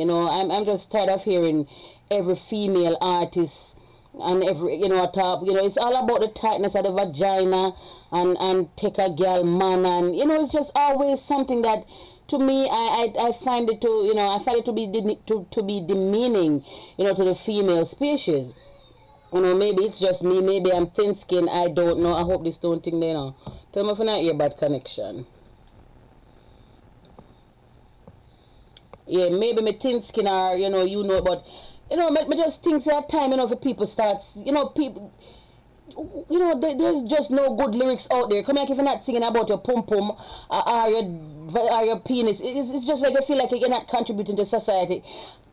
You know, I'm just tired of hearing every female artist and every, you know, top, you know, it's all about the tightness of the vagina and take a girl man, and you know, it's just always something that to me I find it to, you know, I find it to be to be demeaning, you know, to the female species. You know, maybe it's just me, maybe I'm thin skinned, I don't know. I hope this don't think they know. Tell me if I not hear bad connection. Yeah, maybe my thin skin or, you know, but you know, me just think that time, you know, for people starts, you know, people, you know, there's just no good lyrics out there. Come like if you're not singing about your pum pum or your penis, it's just like I feel like you're not contributing to society.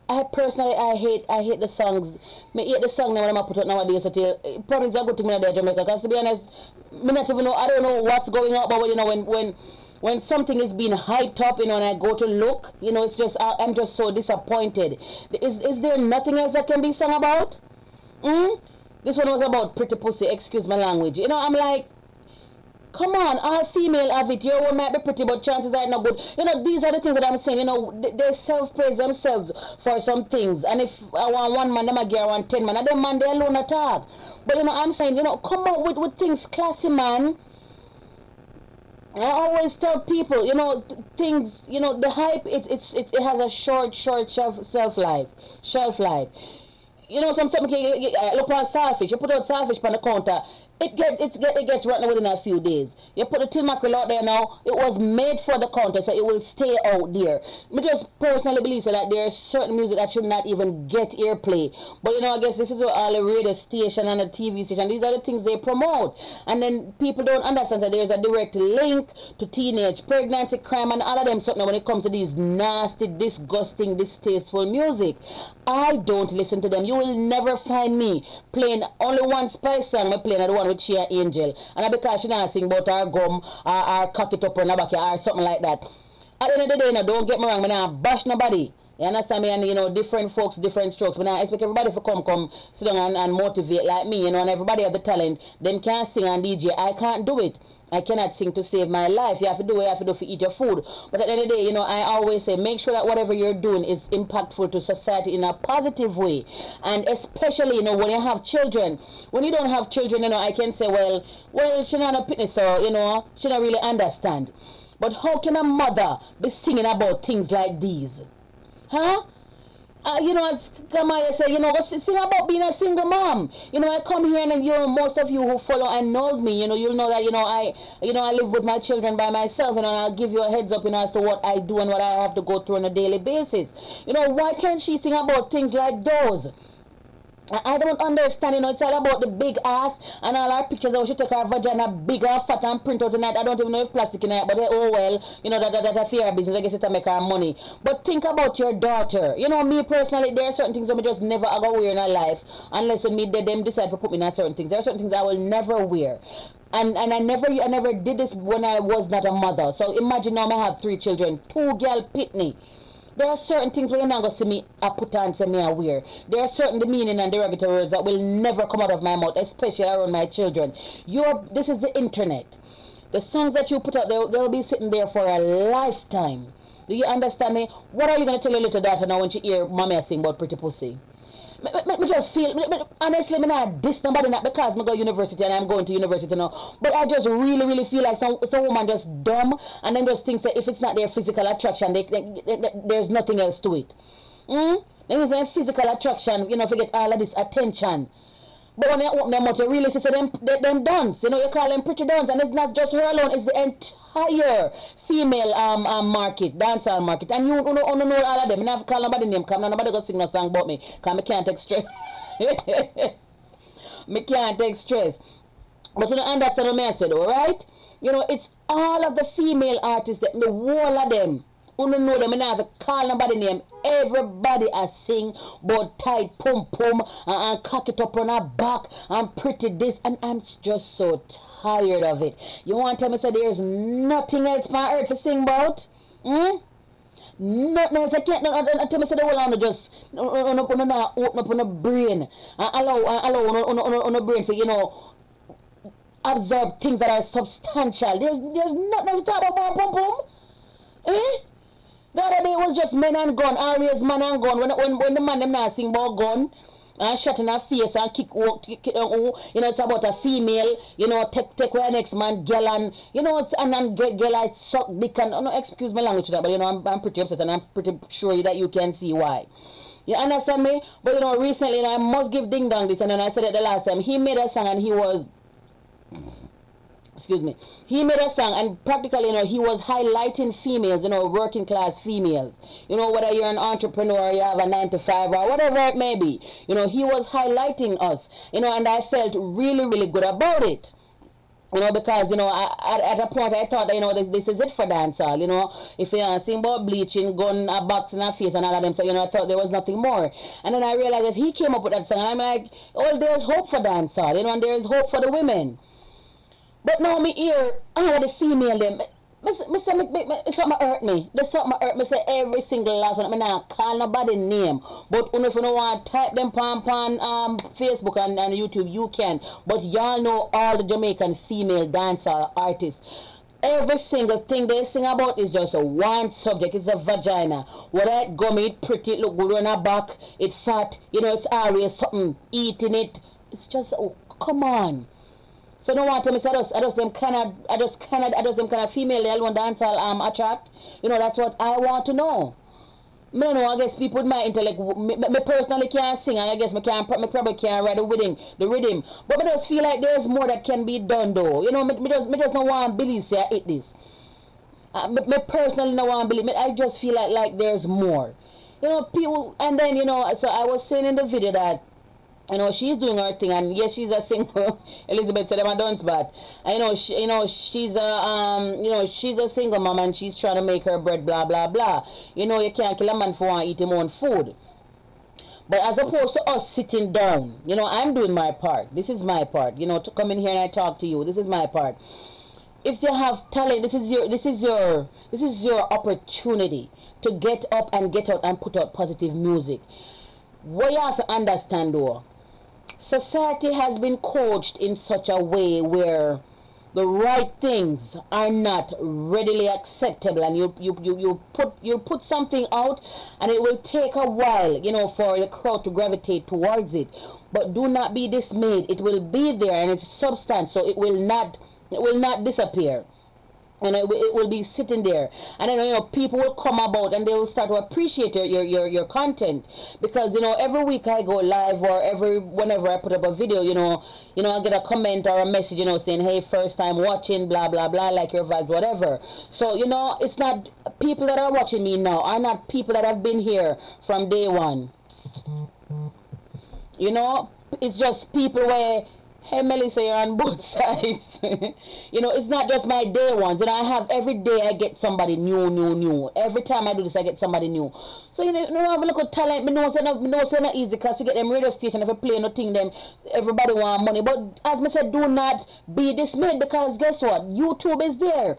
I personally, I hate the songs. I hate the song now when I'm put out nowadays. Until probably it's a good thing when I'm there in Jamaica. Because to be honest, me not even know, I don't know what's going on. But you know, when something is being hyped up, you know, and I go to look, you know, it's just, I'm just so disappointed. Is there nothing else that can be sung about? This one was about pretty pussy, excuse my language. You know, I'm like, come on, all female have it. Your one might be pretty, but chances are not good. You know, these are the things that I'm saying. You know, they self-praise themselves for some things. And if I want one man, them I get want 10 man. And them man, they alone attack. But, you know, I'm saying, you know, come out with things classy, man. I always tell people, you know, things, you know, the hype, it has a short shelf life. You know, something look on saltfish. You put out saltfish on the counter, it gets rotten within a few days. You put the tin mackerel out there now, it was made for the counter, so it will stay out there. I just personally believe so that there is certain music that should not even get airplay. But you know, I guess this is what all the radio station and the TV station, these are the things they promote. And then people don't understand that there's a direct link to teenage pregnancy, crime, and all of them something when it comes to these nasty, disgusting, distasteful music. I don't listen to them. You will never find me playing only one Spice song. I playing the one with She and Angel, and because she not sing about her gum or cock it up on her back or something like that. At the end of the day, now, don't get me wrong, I not bash nobody. You understand me? And you know, different folks, different strokes. But I expect everybody to come sit down and motivate like me, you know, and everybody have the talent. Them can't sing and DJ. I can't do it. I cannot sing to save my life. You have to do what you have to do to eat your food. But at the end of the day, you know, I always say, make sure that whatever you're doing is impactful to society in a positive way. And especially, you know, when you have children. When you don't have children, you know, I can say, well, she not a fitness, so, you know, she don't really understand. But how can a mother be singing about things like these? Huh? You know, as Kamaya said, you know, sing about being a single mom. You know, I come here and you know, most of you who follow and knows me, you know, you'll know that, you know, I live with my children by myself, you know, and I'll give you a heads up, you know, as to what I do and what I have to go through on a daily basis. You know, why can't she sing about things like those? I don't understand, you know, it's all about the big ass and all our pictures how she take her vagina big and fat and print out in it. I don't even know if plastic in it, but oh well, you know, that's a fair business. I guess it's to make her money. But think about your daughter. You know, me personally, there are certain things that I just never go wear in her life unless when me them decide to put me in certain things. There are certain things I will never wear. And I never did this when I was not a mother. So imagine now I have 3 children, 2 girl pitney. There are certain things where you're not going to see me I put on say me I wear. There are certain demeaning and derogatory words that will never come out of my mouth, especially around my children. This is the internet. The songs that you put out, they'll be sitting there for a lifetime. Do you understand me? What are you going to tell your little daughter now when she hear mommy sing about pretty pussy? Me just feel, honestly, I'm not diss nobody, not because I go to university and I'm going to university now, but I just really feel like some woman just dumb and then just thinks that if it's not their physical attraction, there's nothing else to it. Then you say physical attraction, you know, forget all of this attention. But when you open them out, you really see them dance. You know, you call them pretty dance, and it's not just her alone, it's the entire female market, dancehall market. And you don't know all of them. You have to call nobody name, because nobody going to sing no song about me, because I can't take stress. I can't take stress. But you don't understand what I said, alright? You know, it's all of the female artists, the whole of them. You don't know them, and I have to call nobody name. Everybody I sing about tight pum pum and cock it up on her back and pretty this, and I'm just so tired of it. You want to tell me so there's nothing else on earth to sing about? Nothing else. I can't tell me so the whole on just open up on the brain and allow on the brain for, you know, absorb things that are substantial. There's nothing else to talk about pum pum. Eh? The other day it was just men and gun, always man and gun. When the man them not sing about gun and shot in her face and kick you know, it's about a female, you know, take where next man girl and you know it's and girl I suck dick and no excuse my language to that, but you know I'm pretty upset and I'm pretty sure that you can see why. You understand me? But you know recently, you know, I must give Ding Dong this, and then I said it the last time. He made a song and he was excuse me, he made a song and practically, you know, he was highlighting females, you know, working class females, you know, whether you're an entrepreneur, you have a 9 to 5 or whatever it may be, you know, he was highlighting us, you know, and I felt really, really good about it. You know, because, you know, at a point I thought that, you know, this is it for dancehall, you know. If you are sing about bleaching, gun, a box in a face and all of them, so, you know, I thought there was nothing more. And then I realized that he came up with that song, and I'm like, oh, there's hope for dancehall, you know, and there's hope for the women. But now me hear all of the female them. Something hurt me. There's something hurt me. Say every single last one. I not call nobody name. But if you don't want to type them on Facebook and YouTube, you can. But y'all know all the Jamaican female dancer artists. Every single thing they sing about is just a one subject. It's a vagina. Whether it gummy, it pretty, it look good on her back, it fat, you know, it's always something eating it. It's just, oh, come on. So no one tell me say I just them kind of female they want dancehall attract. You know, that's what I want to know. Me don't know, I guess people with my intellect, me personally can't sing, and I guess me probably can't write the rhythm. But I just feel like there's more that can be done though. You know, me just don't want to believe say I hit this. Me personally don't want to believe. I just feel like there's more. You know, people, and then, you know, so I was saying in the video that, you know, she's doing her thing, and yes, she's a single. Elizabeth said, "I'm a dunce bat." And you know, she's a single mom, and she's trying to make her bread, blah blah blah. You know, you can't kill a man for eat him own food. But as opposed to us sitting down, you know, I'm doing my part. This is my part. You know, to come in here and I talk to you. This is my part. If you have talent, this is your opportunity to get up and get out and put out positive music. What you have to understand though, society has been coached in such a way where the right things are not readily acceptable, and you put something out and it will take a while, you know, for the crowd to gravitate towards it. But do not be dismayed. It will be there and it's substance, so it will not disappear. And it will be sitting there, and then, you know, people will come about and they will start to appreciate your content, because, you know, every week I go live, or whenever I put up a video, you know I get a comment or a message, you know, saying, hey, first time watching, blah blah blah, like your vibes, whatever. So, you know, it's not people that are watching me now are not people that have been here from day one. You know, it's just people where, hey Melissa, you're on both sides. You know, it's not just my day ones. You know, I have every day I get somebody new. Every time I do this, I get somebody new. So, you know, I have a little talent. Me know it's not easy, because you get them radio station, if you play nothing, them everybody want money. But as I said, do not be dismayed, because guess what? YouTube is there.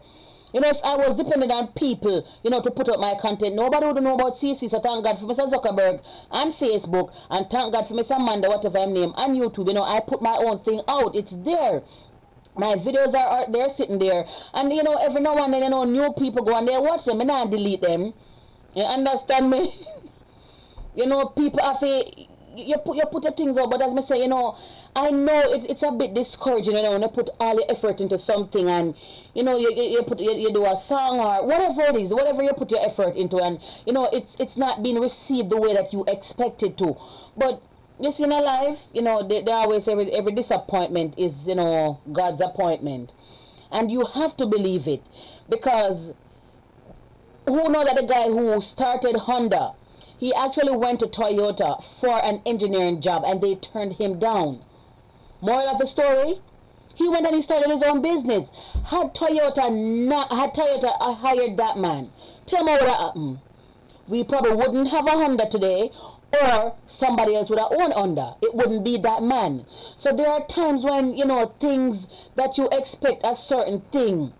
You know, if I was dependent on people, you know, to put up my content, nobody would know about CeeCee. So thank God for Mr. Zuckerberg on Facebook, and thank God for Mr. Amanda, whatever I'm named, on YouTube. You know, I put my own thing out. It's there. My videos are out there, sitting there. And, you know, every now and then, you know, new people go and they watch them and I delete them. You understand me? You know, people have to... You put your things out, but as I say, you know, I know it's a bit discouraging, you know, when you put all your effort into something, and, you know, you do a song or whatever it is, whatever you put your effort into, and, you know, it's not being received the way that you expect it to. But you see, in a life, you know, they always say every disappointment is, you know, God's appointment, and you have to believe it, because who know that the guy who started Honda, he actually went to Toyota for an engineering job and they turned him down. Moral of the story, he went and he started his own business. Had Toyota hired that man, tell me what would have happened. We probably wouldn't have a Honda today, or somebody else would have owned Honda. It wouldn't be that man. So there are times when, you know, things that you expect a certain thing,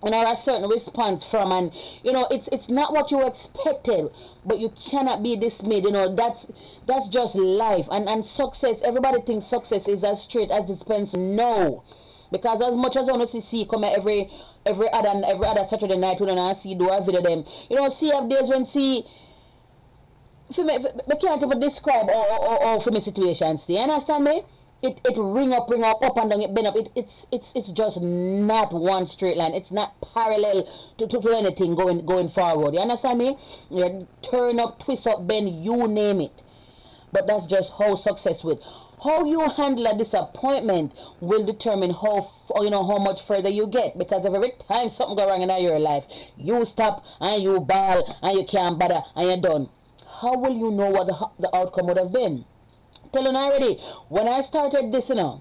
and or a certain response from, and, you know, it's not what you expected, but you cannot be dismayed. You know, that's just life. And success, everybody thinks success is as straight as this pencil. No, Because as much as I want to see come every other Saturday night when I see do a video them. You know, see have days when see for me, I can't even describe all for me situations. Do you understand me? It ring up and down, it bend up. It's just not one straight line. It's not parallel to anything going forward. You understand me? You turn up, twist up, bend, you name it. But that's just how success with. How you handle a disappointment will determine how much further you get. Because if every time something go wrong in your life, you stop and you bawl and you can't bother and you're done. How will you know what the outcome would have been? Tell you already, when I started this, I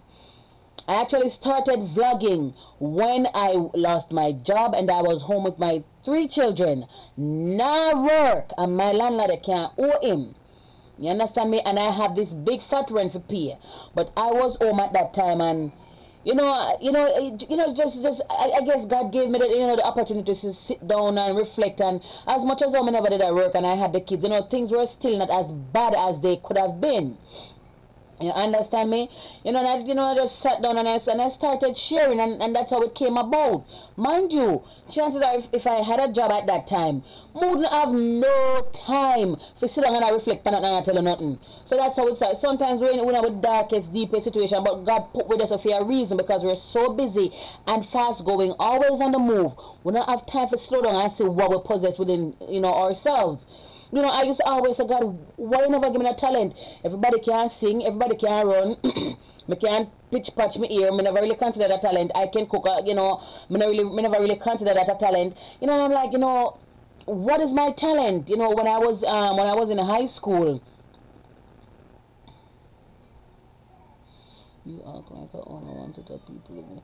actually started vlogging when I lost my job and I was home with my 3 children. Now work and my landlord can't owe him. You understand me? And I have this big fat rent to pay. But I was home at that time and I guess God gave me the opportunity to sit down and reflect. And as much as I never did at work and I had the kids, things were still not as bad as they could have been. You understand me? And I just sat down and I started sharing, and that's how it came about. Mind you, chances are if I had a job at that time, I wouldn't have no time to sit down and I reflect on it and I tell you nothing. So that's how it started. Sometimes we're in our darkest, deepest situation, but God put with us for a reason, because we're so busy and fast going, always on the move. We don't have time to slow down and see what we possess within ourselves. I used to always say, God, why you never give me a talent? Everybody can sing, everybody can run. Me can pitch patch me ear. Me never really consider that a talent. I can cook, me never really consider that a talent. I'm like, what is my talent? When I was in high school. You act like I only wanted the people.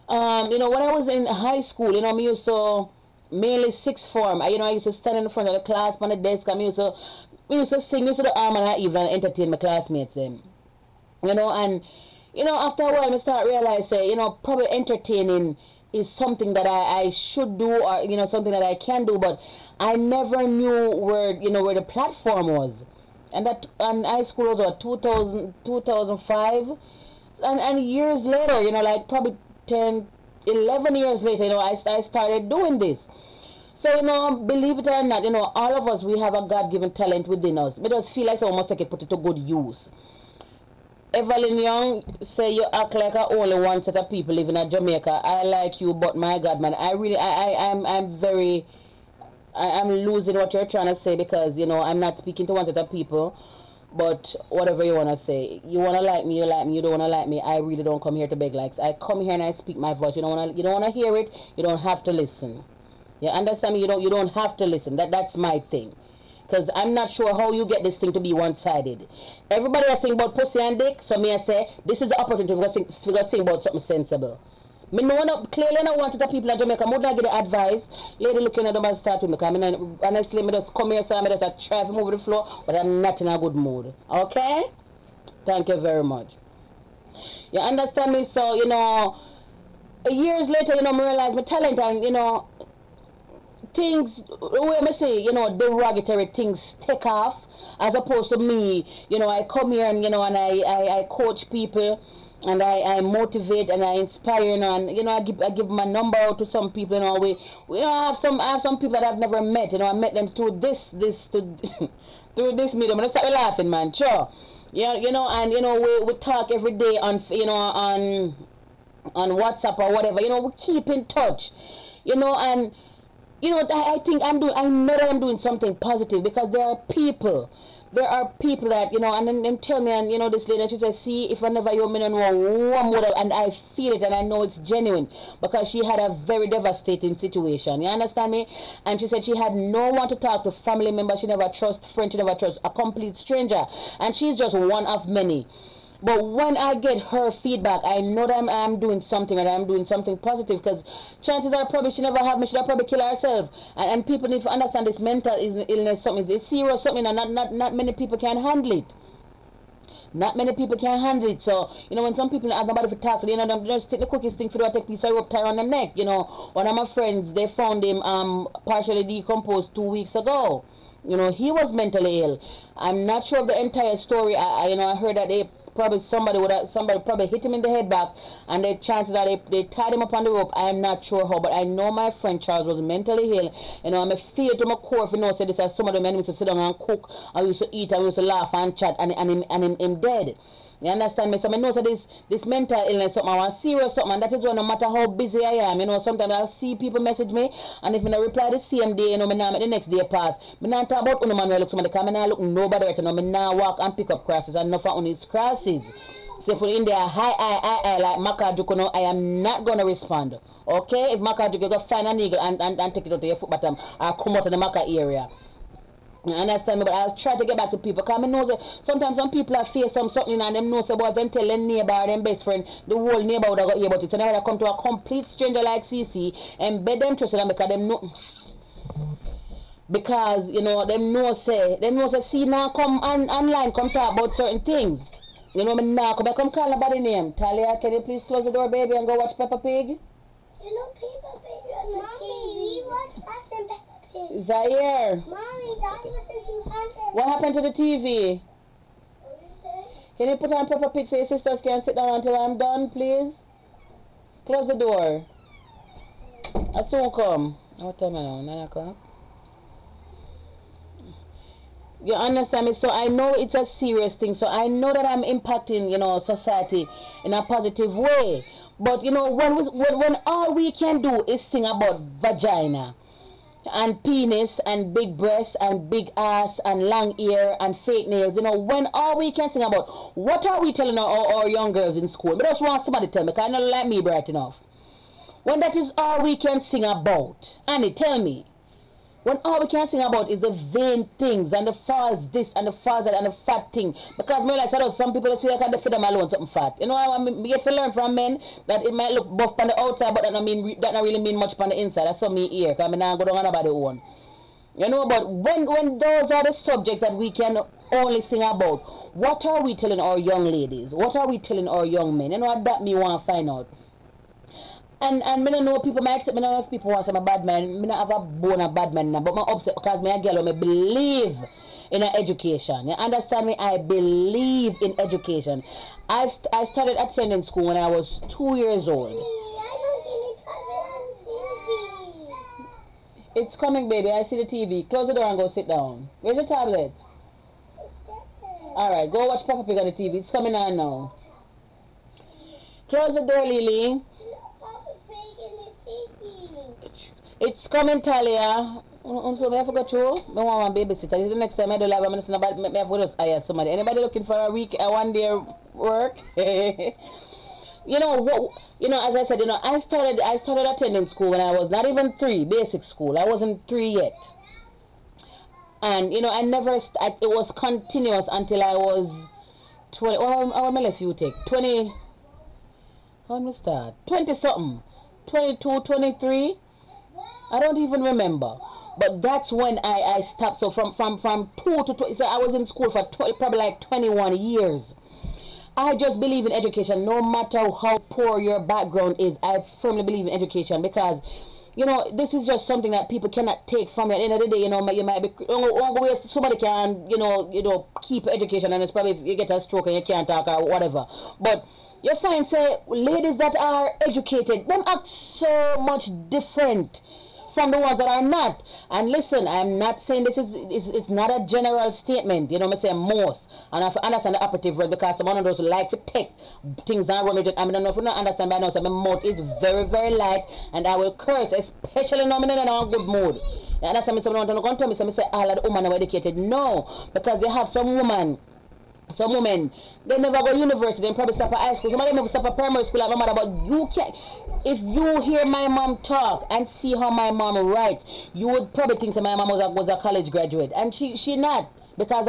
When I was in high school, me used to mainly sixth form. I used to stand in the front of the class on the desk and we used to sing, used to the arm and I even entertain my classmates and after a while I start realize probably entertaining is something that I should do, or something that I can do, but I never knew where the platform was. And high school was 2005 and years later, like probably 11 years later, I started doing this. So, believe it or not, all of us, we have a God-given talent within us. We just feel like someone must take it, put it to good use. Evelyn Young say you act like I only one set of people living in Jamaica. I like you, but my God, man, I'm losing what you're trying to say, because, I'm not speaking to one set of people. But whatever you want to say, you want to like me, you like me. You don't want to like me, I really don't come here to beg likes. I come here and I speak my voice. You don't want to hear it, you don't have to listen. You understand me? You don't have to listen. That's my thing. Because I'm not sure how you get this thing to be one-sided. Everybody is saying about pussy and dick, so me I say, this is the opportunity to sing about something sensible. Me clearly not wanted the people in Jamaica. I would not get the advice. Lady looking at them and start with me. Because honestly, I just come here, so I just try to move the floor, but I'm not in a good mood. Okay? Thank you very much. You understand me? So, years later, I realize my talent and, things, when I say, derogatory things take off, as opposed to me, I come here and, and I coach people. And I motivate and I inspire, and I give my number out to some people. I have some people that I've never met. I met them through this through this medium. And I start laughing, man. Sure, and we talk every day on on WhatsApp or whatever. We keep in touch. And I think I know that I'm doing something positive, because there are people that, and then tell me, and this lady, she says, see, if I never you me know one more, and I feel it and I know it's genuine, because she had a very devastating situation. You understand me? And she said she had no one to talk to, family member, she never trust friend, she never trust a complete stranger, and she's just one of many. But when I get her feedback, I know that I'm doing something, and I'm doing something positive, because chances are probably she never have me, she'd probably kill herself. And people need to understand this mental illness, something is serious, something, and not many people can handle it. Not many people can handle it. So, when some people have nobody to talk to, them just take the quickest thing for them, take a piece of rope, tie around the neck. One of my friends, they found him partially decomposed 2 weeks ago. He was mentally ill. I'm not sure of the entire story. I heard that they probably somebody probably hit him in the head back, and the chances are they tied him up on the rope. I am not sure how, but I know my friend Charles was mentally ill. You know, I'm a fear to my core if you know, say this as some of the men used to sit down and cook, and we used to eat, and we used to laugh and chat, and him dead. You understand me? So I know so this mental illness something, I want serious something, and that is why no matter how busy I am, you know, sometimes I'll see people message me, and if I don't reply the same day, you know, I not make the next day pass. I not talk about man where I look somebody, because I not look nobody right, you know, I not walk and pick up crosses, and enough of these crosses. So if in there, hi, like Makajuk, you know, I am not going to respond. Okay? If Makajuk, you go find a needle and take it out to your foot bottom, or come out of the Maka area. You understand me? But I'll try to get back to people, because I know that sometimes some people are face something and them know about them tell their neighbor or them best friend, the whole neighborhood got hear about it. So now they come to a complete stranger like CeeCee and bed them trust them, because them know, because you know them know say see now come online come talk about certain things. You know me now come call nobody name. Talia, can you please close the door, baby, and go watch Peppa Pig? You know Peppa Pig on the TV. We watch Peppa Pig. Zaire. Mommy, that's what you have. What happened to the TV? Can you put on Peppa Pig so your sisters can sit down until I'm done, please? Close the door. I soon come. What time now? 9 o'clock? You understand me? So I know it's a serious thing. So I know that I'm impacting, you know, society in a positive way. But, you know, when all we can do is sing about vagina and penis and big breasts and big ass and long hair and fake nails, you know, when all we can sing about, what are we telling our young girls in school? But just want somebody to tell me, because I don't like me bright enough. When that is all we can sing about, Annie, tell me. When all we can sing about is the vain things and the false this and the false that and the fat thing. Because me like I some people say I can't feed them alone something fat. You know, I get to learn from men that it might look buff on the outside, but that not really mean much on the inside. That's what me here, because I not go down on nobody own. You know, but when those are the subjects that we can only sing about, what are we telling our young ladies? What are we telling our young men? You know, that me want to find out. And me don't know people might say, me don't know if people want some bad man. Me don't have a bone of bad man now, but I'm upset because me a girl me believe in education. You understand me? I believe in education. I started attending school when I was 2 years old. It's coming, baby. I see the TV. Close the door and go sit down. Where's your tablet? Alright, go watch Peppa Pig on the TV. It's coming on now. Close the door, Lily. It's coming, Talia. So I forgot you. I want my babysitter. The next time I do live, I'm going to have to hire somebody. Anybody looking for a week, a 1 day work? You know, as I said, you know, I started attending school when I was not even 3, basic school. I wasn't 3 yet. And, you know, it was continuous until I was 20. Oh, how many left you take? 20. How many start? 20 something. 22, 23. I don't even remember. But that's when I stopped. So from 2 to 20, so I was in school for probably like 21 years. I just believe in education. No matter how poor your background is, I firmly believe in education, because, you know, this is just something that people cannot take from you. At the end of the day, you know, you might be, somebody can, you know, keep education, and it's probably if you get a stroke and you can't talk or whatever. But you find, say, ladies that are educated, them act so much different from the ones that are not. And listen, I'm not saying this is it's not a general statement. You know, I say most, and I understand the operative word, because some of those like to take things that run with it. I don't know if you don't understand by now. So my mouth is very, very light, and I will curse, especially now I'm in a good mood. And that's why someone don't come to me. So I say all of the women are educated. No, because you have some women. Some women, they never go to university, they probably stop at high school. Some of them never stop at primary school like my mother, but you can't. If you hear my mom talk and see how my mom writes, you would probably think that my mom was a college graduate. And she not, because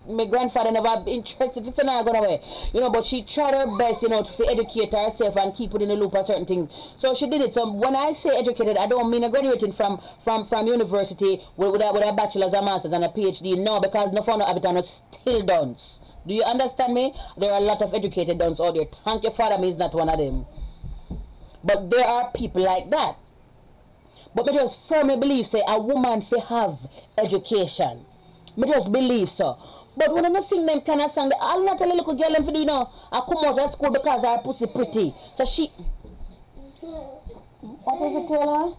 my grandfather never interested. It's not going away, you know, but she tried her best, you know, to educate herself and keep it in the loop of certain things. So she did it. So when I say educated, I don't mean graduating from university with a bachelor's, a master's, and a PhD. No, because no fun of it and it's still done. Do you understand me? There are a lot of educated dons out there. Thank your father, me is not one of them. But there are people like that. But I just firmly believe, say, a woman should have education. I just believe so. But when I sing them kind of song, I'll not tell a little girl them to do, you know, I come out of school because her pussy pretty. So she... What is it, Taylor?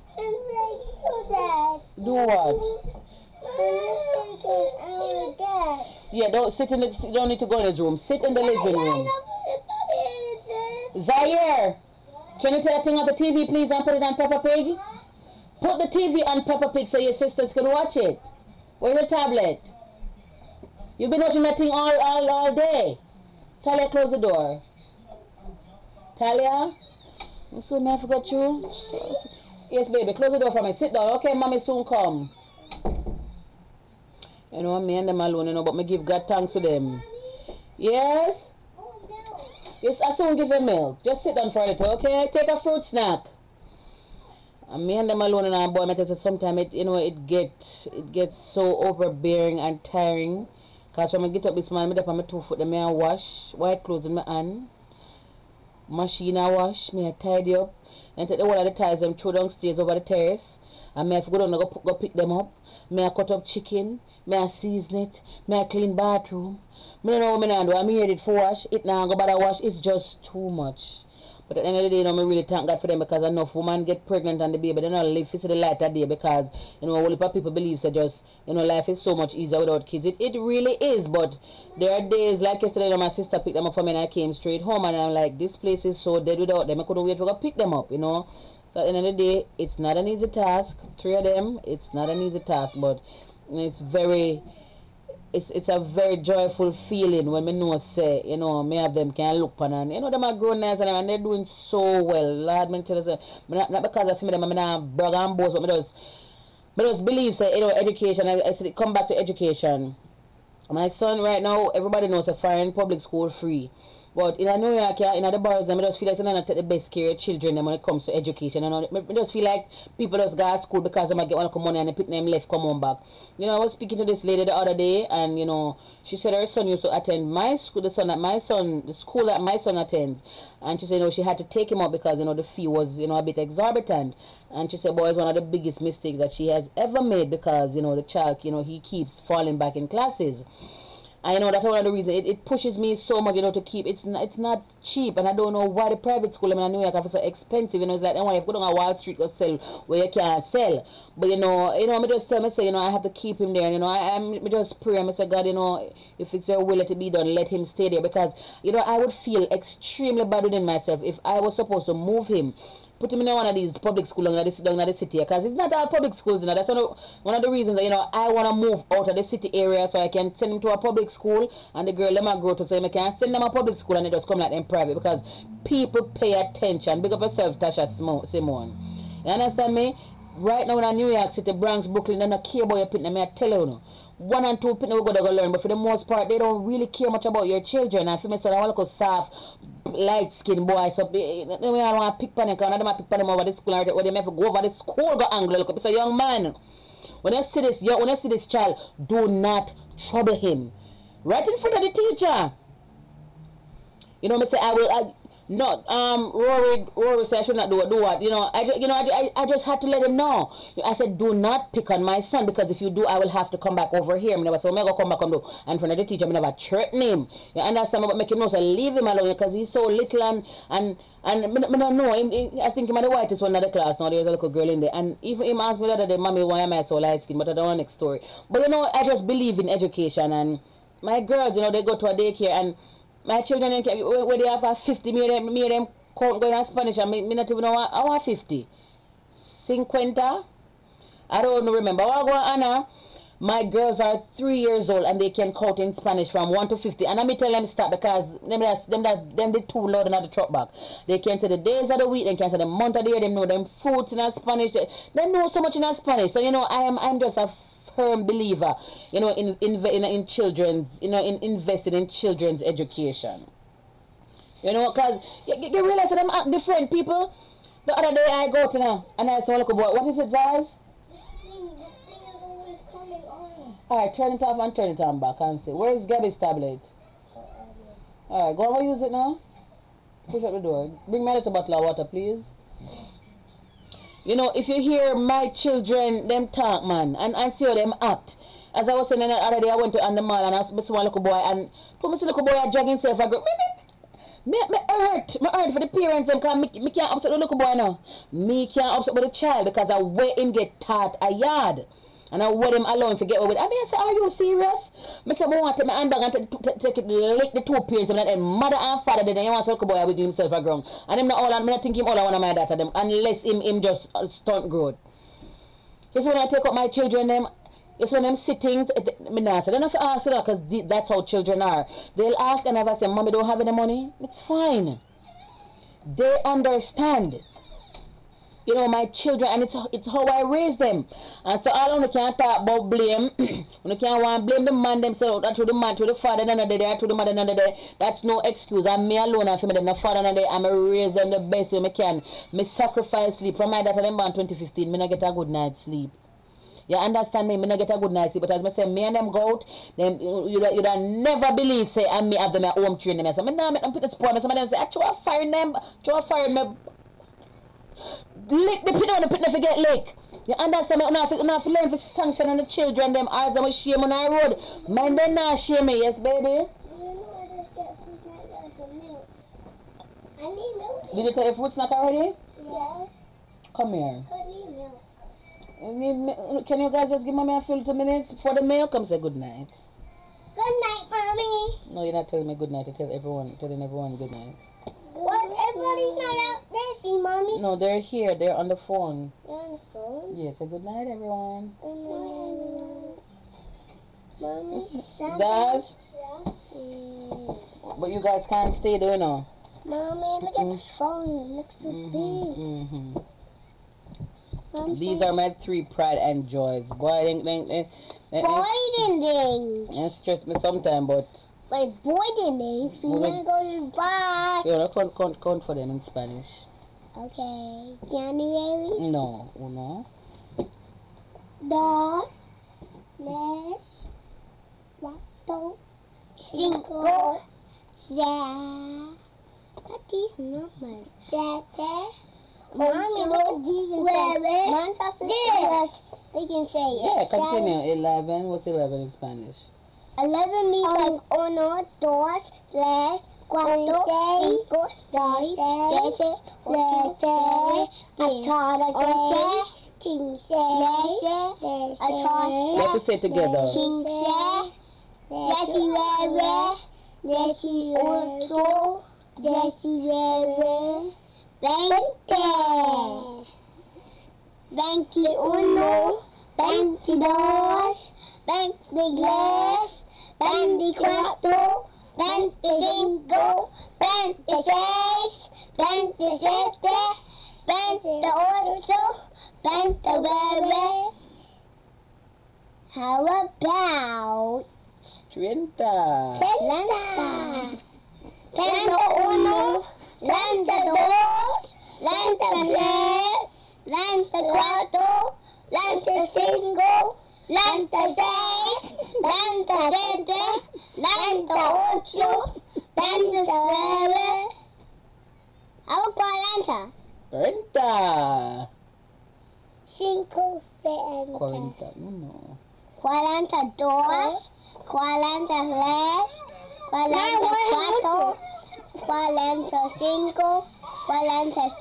Do what? Yeah, don't sit in the... You don't need to go in his room. Sit in the living room. Zaire, can you take that thing off the TV, please, and put it on Peppa Pig? Put the TV on Peppa Pig so your sisters can watch it. Where's the tablet? You've been watching that thing all day. Talia, close the door. Talia? So I forgot you? Yes, baby, close the door for me. Sit down. Okay, mommy soon come. You know, me and them alone, you know, but me give God thanks to them. Yes? Yes, I soon give you milk. Just sit down for a little, okay? Take a fruit snack. And me and them alone, and our boy, I tell you, sometimes it, you know, it gets so overbearing and tiring. Cause when I get up this morning, I put my 2 foot, I wash white clothes in my hand. Machine I wash, me I tidy up. And take the one of the ties them throw downstairs over the terrace. And me I have to go down and go pick them up. Me I cut up chicken. Me I season it. Me I clean bathroom. Me don't know what I do. I'm here it for wash. It now go by the wash. It's just too much. But at the end of the day, you know, I really thank God for them because enough women get pregnant and the baby, they don't live to see the light that day because, you know, a lot of people believe that just, you know, life is so much easier without kids. It really is, but there are days, like yesterday, you know, my sister picked them up for me and I came straight home and I'm like, this place is so dead without them. I couldn't wait to go pick them up, you know. So at the end of the day, it's not an easy task. 3 of them, it's not an easy task, but it's very... It's a very joyful feeling when me know say, you know, me have them can look on and you know them are grown nice and they're doing so well. Lord, me tell you, say, not because of them, I'm not brag and boast, but me just believe say, you know, education. I said come back to education. My son right now, everybody knows a foreign public school free. But in New York, in the boroughs, I just feel like they don't take the best care of children when it comes to education. You know, I just feel like people just go to school because they might get one money and they put them left, come on back. You know, I was speaking to this lady the other day, and you know, she said her son used to attend my school, the school that my son attends, and she said, you know, she had to take him out because you know the fee was, you know, a bit exorbitant. And she said, boy, it's one of the biggest mistakes that she has ever made because you know the child, you know, he keeps falling back in classes. I know that's one of the reasons it pushes me so much, you know, to keep. It's not cheap, and I don't know why the private school in New York are so expensive. You know, it's like, if you go down on Wall Street, go sell where you can't sell. But you know, I just tell me say, you know, I have to keep him there. And, you know, I just pray and I say, God, you know, if it's your will let it be done, let him stay there because you know I would feel extremely bad within myself if I was supposed to move him. Put him in one of these public schools down in the city because it's not all public schools, you know. That's one of the reasons that, you know, I want to move out of the city area so I can send him to a public school and the girl them a grow to so I can send them a public school and they just come like them private because people pay attention. Big up yourself, Tasha Simone. You understand me? Right now in New York City, Bronx, Brooklyn, they don't care about your pitney. I tell you, no. 1 and 2 pitney we go to learn, but for the most part, they don't really care much about your children. And for me, so I want to go soft, light skin boys. So they don't want to pick panic, and they don't pick panic over the school, or they have to go over the school, go angle. Look, it's a young man. When I see this child, do not trouble him. Right in front of the teacher. You know, I say no, Rory said I should not do what. You know, I just had to let him know. I said, do not pick on my son because if you do, I will have to come back over here. I never so I'm gonna come back and do. And in front of the teacher, I never threaten him. You understand? But make him know, so leave him alone because he's so little and I don't know. I think I'm the whitest one of the class now. There's a little girl in there, and even him asked me the other day, mommy, why am I so light skinned? But I don't want next story. But you know, I just believe in education, and my girls, you know, they go to a daycare and. My children, when they have a 50, me them count going in Spanish, and me not even know how 50. 50? I don't remember. Anna, my girls are 3 years old and they can count in Spanish from 1 to 50. And I tell them stop because them they too loud and the truck back. They can say the days of the week, they can say the month of the year, they know them fruits in Spanish. They know so much in Spanish. So, you know, I'm just a firm believer, you know, in children's, you know, in investing in children's education. You know, because you realize that them act different people. The other day I go to now and I saw look about what is it, Zaz? This thing is always coming on. Alright, turn it off and turn it on back and see. Where is Gabby's tablet? Alright, go over use it now. Push up the door. Bring me a little bottle of water, please. You know, if you hear my children, them talk, man, and see how them act, As I was saying the other day, I went to on the mall and I saw one little boy and told me see little boy drag himself. I go, me hurt for the parents because me can't upset the little boy now. Me can't upset with the child because I wait him get taught a yard. And I want him alone to get over it. I mean, I say, are you serious? I say, I want to take my handbag and take it, lick the two parents. And mother and father, then you want to look boy wiggle himself a ground. And him not all, and I think him all I want my daughter them, unless him just stunt growth. It's when I take up my children, them, it's when I'm sitting, me not say, they don't have to ask that because that's how children are. They'll ask and if I say, Mommy don't have any money, it's fine. They understand. You know, my children, and it's how I raise them. And so all of them can't talk about blame. You can't want to blame the man themselves, to the man, to the father, another day, to the mother, another day. That's no excuse. I'm me alone, and for me, them, the father, another day, I'm going to raise them the best way I can. Me sacrifice sleep. From my daughter, them born 2015, me not get a good night's sleep. You understand me? Me not get a good night's sleep. But as I say, me and them go out, them, you don't never believe, say, and me have them at home training them. So I now make them put the sport, and some of them say, I try firing them, try firing me. Lick the pin on the pin, forget lick. You understand me? You have to learn to sanction on the children, them eyes and shame on our road. Man, they not shame me, yes, baby? I need milk. Did you tell your fruit snack already? Yes. Come here. I need milk. You need milk? Can you guys just give mommy a few 2 minutes for the milk? Come say good night. Good night, Mommy. No, you're not telling me good night. You're telling everyone good night. What? Everybody's not out there, see, Mommy? No, they're here. They're on the phone. You're on the phone? Yes, a good night, everyone. Good night, everyone. Mommy, Zaz? Yeah. But you guys can't stay there, you know. Mommy, look at the phone. It looks so big. These are my 3 pride and joys. Boy, they stress me sometime, but... Like boy names, we wanna go to the bar. You know, count for them in Spanish. Okay. January. No, uno. Dos. Tres. Cuatro. Cinco. Seis. What these numbers? Siete. Mommy, look at these and say. They can say it. Yeah, continue. 11. What's 11 in Spanish? 11 means like uno, dos, tres, cuatro, cinco, seis, siete, ocho, nueve, 15, 16, 17, 18, You have to say it together. 15, 19, 19, 20, 21, 22, 23, 24, 25, 26, 27, 28, 29. How about 30? 31, 32, 33, 34, 35, 36, 37, 38, 39. How about 40? 40. 5, 41. 42, 43, 44, 45,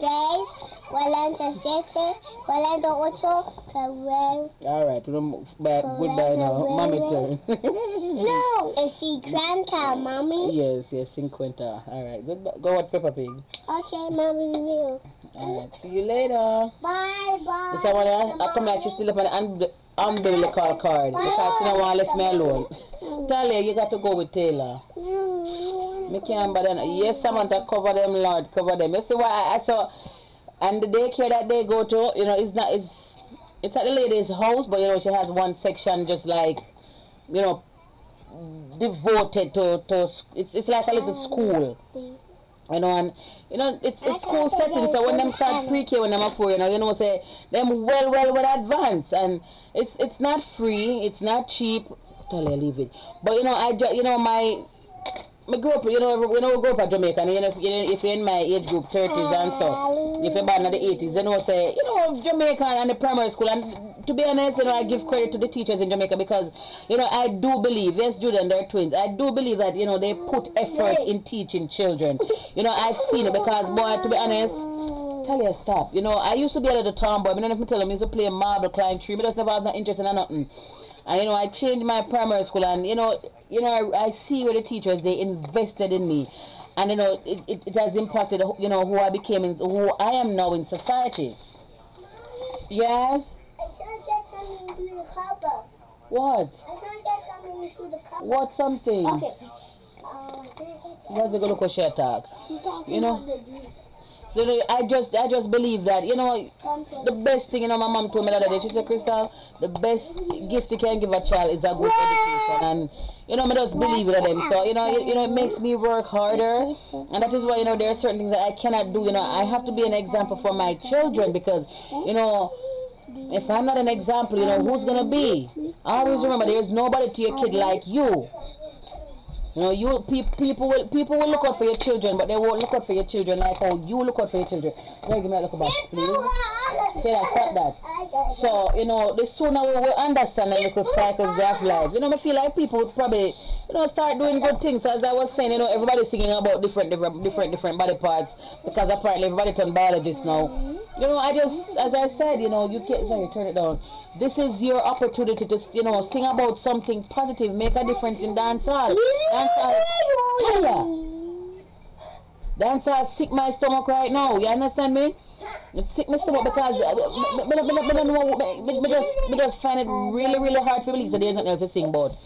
46, 47, 48, 12. Alright, goodbye now. Mommy turn. No! And see grandpa, Mommy. Yes, 50. Alright, goodbye. Go watch Peppa Pig. Okay, Mommy will. Alright, see you later. Bye, bye. Someone I come like she's still up on the umbilical card because she don't want to leave me alone. Talia, you got to go with Taylor. Me can't bother. Yes, Samantha, cover them, Lord, cover them. You see why I saw, and the daycare that they go to, you know, it's at the lady's house, but you know, she has one section just like, you know, devoted to it's like a little school. You know, and you know, it's school setting, so when them start pre-K when them are 4, you know, say them well advanced, and it's not free, it's not cheap. Tell you leave it. But you know, my grew up, you know, we grew up in Jamaica, and if you're in my age group, 30s and so, if you're born in the 80s, you know, say, you know, Jamaica and the primary school, and to be honest, you know, I give credit to the teachers in Jamaica because, you know, I do believe, yes, Julian, they're twins. I do believe that, you know, they put effort in teaching children. You know, I've seen it because, boy, to be honest, tell you, stop. You know, I used to be a little tomboy. I don't know if I tell them I used to play marble, climb tree. I just never had no interest in nothing. And, you know, I changed my primary school and, you know, I see where the teachers, they invested in me. And, you know, it has impacted, you know, who I became, who I am now in society. Yes? I can't get something through the cupboard. What? I can't get something through the cupboard. What something? Okay. What's the look she attack? She's talking You know? about the juice. So I just believe that, you know, the best thing, you know, my mom told me the other day, she said, Crystal, the best gift you can give a child is a good education. And, you know, I just believe in them. So, you know, it makes me work harder. And that is why, you know, there are certain things that I cannot do. You know, I have to be an example for my children because, you know, if I'm not an example, you know, who's going to be? Always remember, there's nobody to your kid like you. You know, people will look out for your children, but they won't look out for your children like how you look out for your children. Can you give me a look about, please? Okay, stop that. So, you know, the sooner we will understand the little cycles of life. You know, I feel like people would probably, you know, start doing good things. As I was saying, you know, everybody's singing about different body parts because apparently everybody turned biologists now. You know, I just, as I said, you know, you can't, sorry, turn it down. This is your opportunity to, you know, sing about something positive, make a difference in dancehall. Dancehall sick my stomach right now. You understand me? It's sick my stomach because I just find it really hard to believe that there's nothing else to sing about.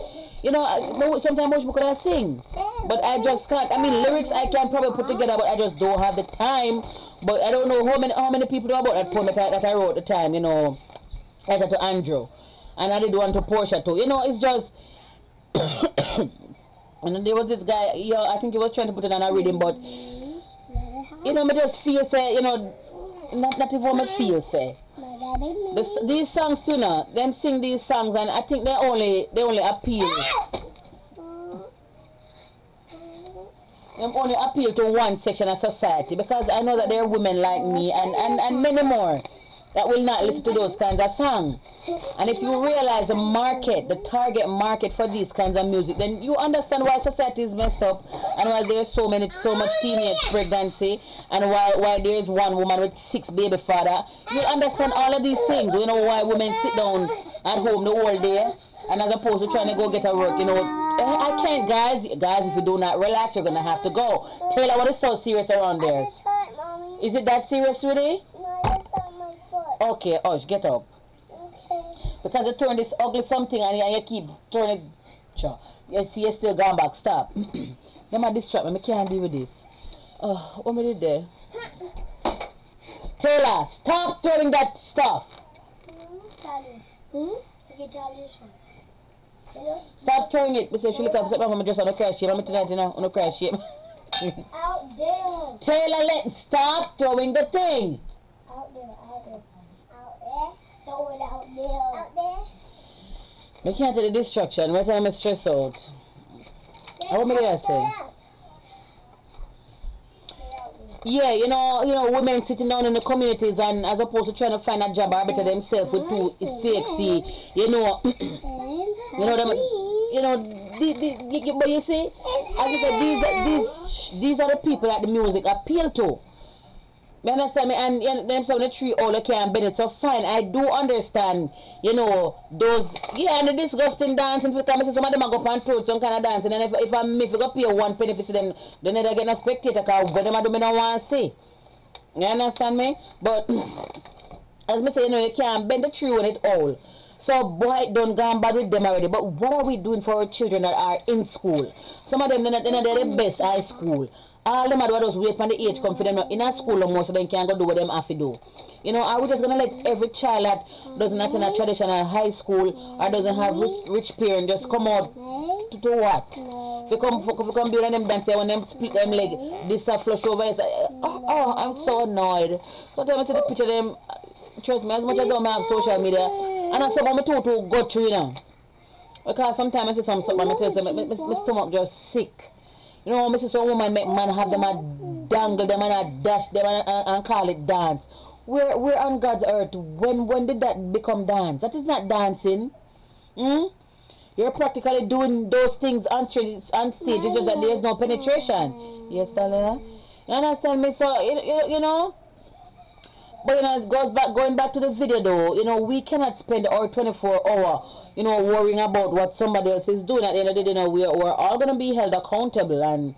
You know, sometimes I wish we could sing, but I just can't. I mean, lyrics I can probably put together, but I just don't have the time. But I don't know how many people know about that poem that I wrote at the time. You know, I got to Andrew, and I did one to Portia too. You know, it's just. And then there was this guy, you know, I think he was trying to put it on a reading, but you know, me just feel say, you know, not even me feel say. These songs too, now, them sing these songs, and I think they only appeal. Them only appeal to one section of society because I know that there are women like me and many more that will not listen to those kinds of songs. And if you realize the market, the target market for these kinds of music, then you understand why society is messed up and why there's so much teenage pregnancy and why there's one woman with 6 baby father. You'll understand all of these things. You know why women sit down at home the whole day and as opposed to trying to go get a work, you know. I can't, guys, if you do not relax, you're going to have to go. Taylor, what is so serious around there? Is it that serious, sweetie? Okay, Osh, get up. Okay. Because you turn this ugly something and you keep turning it. You see, you're still going back. Stop. Let me distract me. I can't deal with this. Oh, what did there? Taylor, stop throwing that stuff. Stop throwing it. Because if you look up, I'm just on a crash shape. I'm tonight, you know, on a crash shape. Out there. Taylor, stop throwing the thing. Out there. Throw it out there. Out there. I can't take the distraction. Right now I'm stressed out. What am I say? Yeah, you know, women sitting down in the communities and as opposed to trying to find a job or better themselves with too CeeCee, you know, but you see, as I said, these are the people that the music appeal to. You understand me? And them some of the tree all okay and bend it. So fine, I do understand, you know, those, yeah, and the disgusting dancing. Because I see some of them are go and throw some kind of dancing. And if I go pay 1 penny for them, they never get no spectator because what them I do me don't want to see. You understand me? But as I say, you know, you can't bend the tree with it all. So boy, don't go bad with them already. But what are we doing for our children that are in school? Some of them, they're the best high school. All them are just wait for the age come for them in a school no more so they can go do what them have to do. You know, are we just going to let every child that doesn't attend a traditional high school or doesn't have rich parents just come out to do what? If you come build them dance when them split them leg, this flush over, it's like, oh, I'm so annoyed. Sometimes I see the picture of them, trust me, as much as I have social media, and I say, I'm to go through, you know. Because sometimes I see something, I tell them, my stomach just sick. You know, I see some woman make man have them and dangle them and dash them and call it dance. we're on God's earth. When did that become dance? That is not dancing. You're practically doing those things on stage. It's just that there's no penetration. Yes, Talina? You understand me? So, you know, but you know, it goes back, going back to the video though, you know, we cannot spend our 24-hour, you know, worrying about what somebody else is doing. At the end of the day, you know, we're all going to be held accountable, and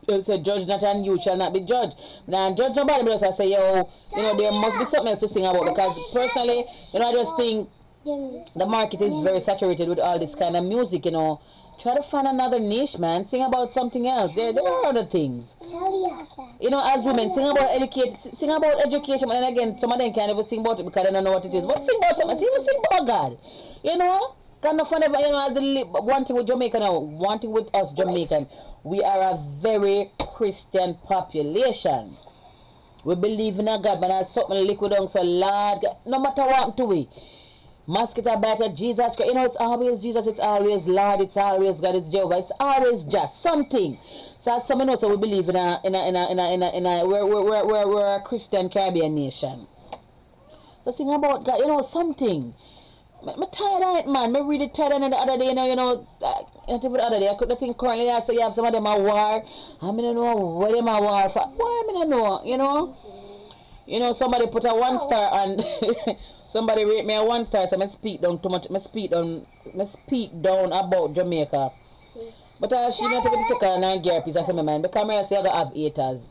it said, judge not and you shall not be judged. Now, judge nobody, but I say, yo, you know, there must be something else to sing about, because personally, you know, I just think the market is very saturated with all this kind of music, you know. Try to find another niche, man. Sing about something else. There are other things. You know, as women, sing about education, but then again, some of them can't even sing about it because they don't know what it is. But sing about something. Sing about God. You know? Kind of fun, you know, as the one thing with Jamaica now, one thing with us Jamaican, we are a very Christian population. We believe in a God, but there's something liquid on, so Lord, no matter what to we. Mosquito bite, Jesus Christ. You know, it's always Jesus, it's always Lord, it's always God, it's Jehovah, it's always just something. So as some know, so we believe in we're a Christian Caribbean nation. So sing about God, you know, something. I'm tired of it, man. I'm really tired of it. The other day, you know, the other day, I couldn't think currently, I say you have some of them at war. I don't know what them at war for. Why I don't know, you know? You know, somebody put a 1 star on. Somebody rate me a 1 star, so I speak down too much. I speak down about Jamaica. But she not even take a 9 gear piece of me, man. Because I say I gotta have haters.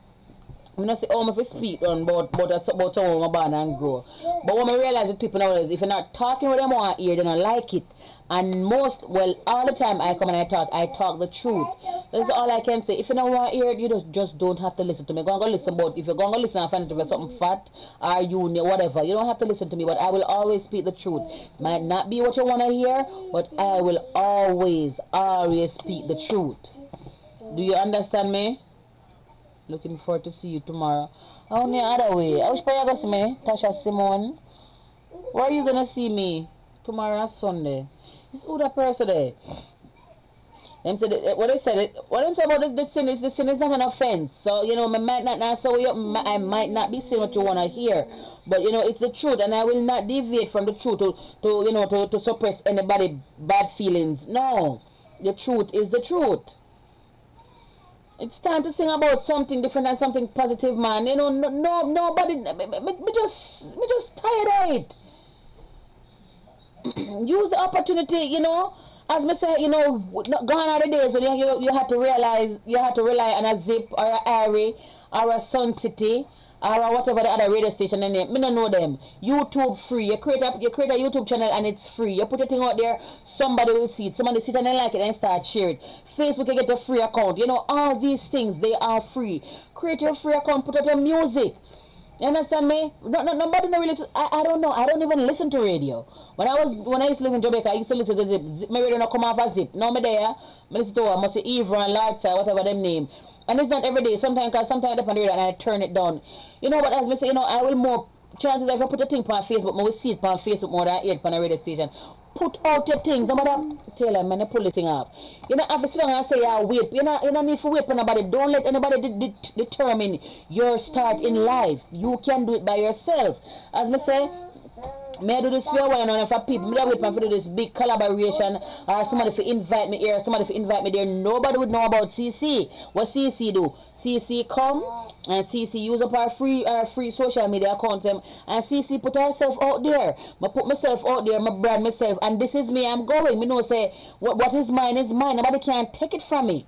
I'm not say, oh, I speak down about someone born and grow. But what I realize with people nowadays, if you're not talking with them want to hear, they don't like it. And most, well, all the time I come and I talk the truth. That's all I can say. If you don't want to hear it, you just don't have to listen to me. Go and go listen about, if you're going to listen and find it for something fat, or you, whatever, you don't have to listen to me, but I will always speak the truth. Might not be what you want to hear, but I will always speak the truth. Do you understand me? Looking forward to see you tomorrow. Oh, the other way. I wish you go see me, Tasha Simone. Where are you going to see me? Tomorrow Sunday. It's who that person there. Them said what they said about the sin is not an offense. So you know, I might not be saying what you wanna hear, but you know it's the truth, and I will not deviate from the truth to suppress anybody bad feelings. No, the truth is the truth. It's time to sing about something different and something positive, man. You know, nobody. Me just tired of it. Use the opportunity, you know. As me say, you know, gone are the days when you have to realize you have to rely on a Zip or a Airy or a Sun City or whatever the other radio station in there. Me don't know them. YouTube free. You create a YouTube channel and it's free. You put your thing out there, somebody will see it. Somebody sit and they like it and start sharing it. Facebook, you get a free account. You know, all these things, they are free. Create your free account, put out your music. You understand me? Nobody no really. I don't know. I don't even listen to radio. When I used to live in Jamaica, I used to listen to Zip. My radio not come off as Zip. Now me there. I listen to I must say Eva and Lardside, whatever them name. And it's not every day. Sometimes I depend on the radio and I turn it down. You know what? As me say, you know, I will more chances if I put a thing on Facebook, I will see it on Facebook more than I hear it on a radio station. Put out your things. Nobody tell them, man, pull this thing up. You know, have to sit down and say, yeah, wait. You don't need to wait for nobody. Don't let anybody determine your start in life. You can do it by yourself. As me say, may I do this for a while and for people? May I wait for do this big collaboration or somebody to invite me here, somebody to invite me there. Nobody would know about CeeCee. What CeeCee do? CeeCee come and CeeCee use up our free social media account and CeeCee put herself out there. I put myself out there, I brand myself, and this is me, I'm going. Me know say what is mine is mine. Nobody can take it from me.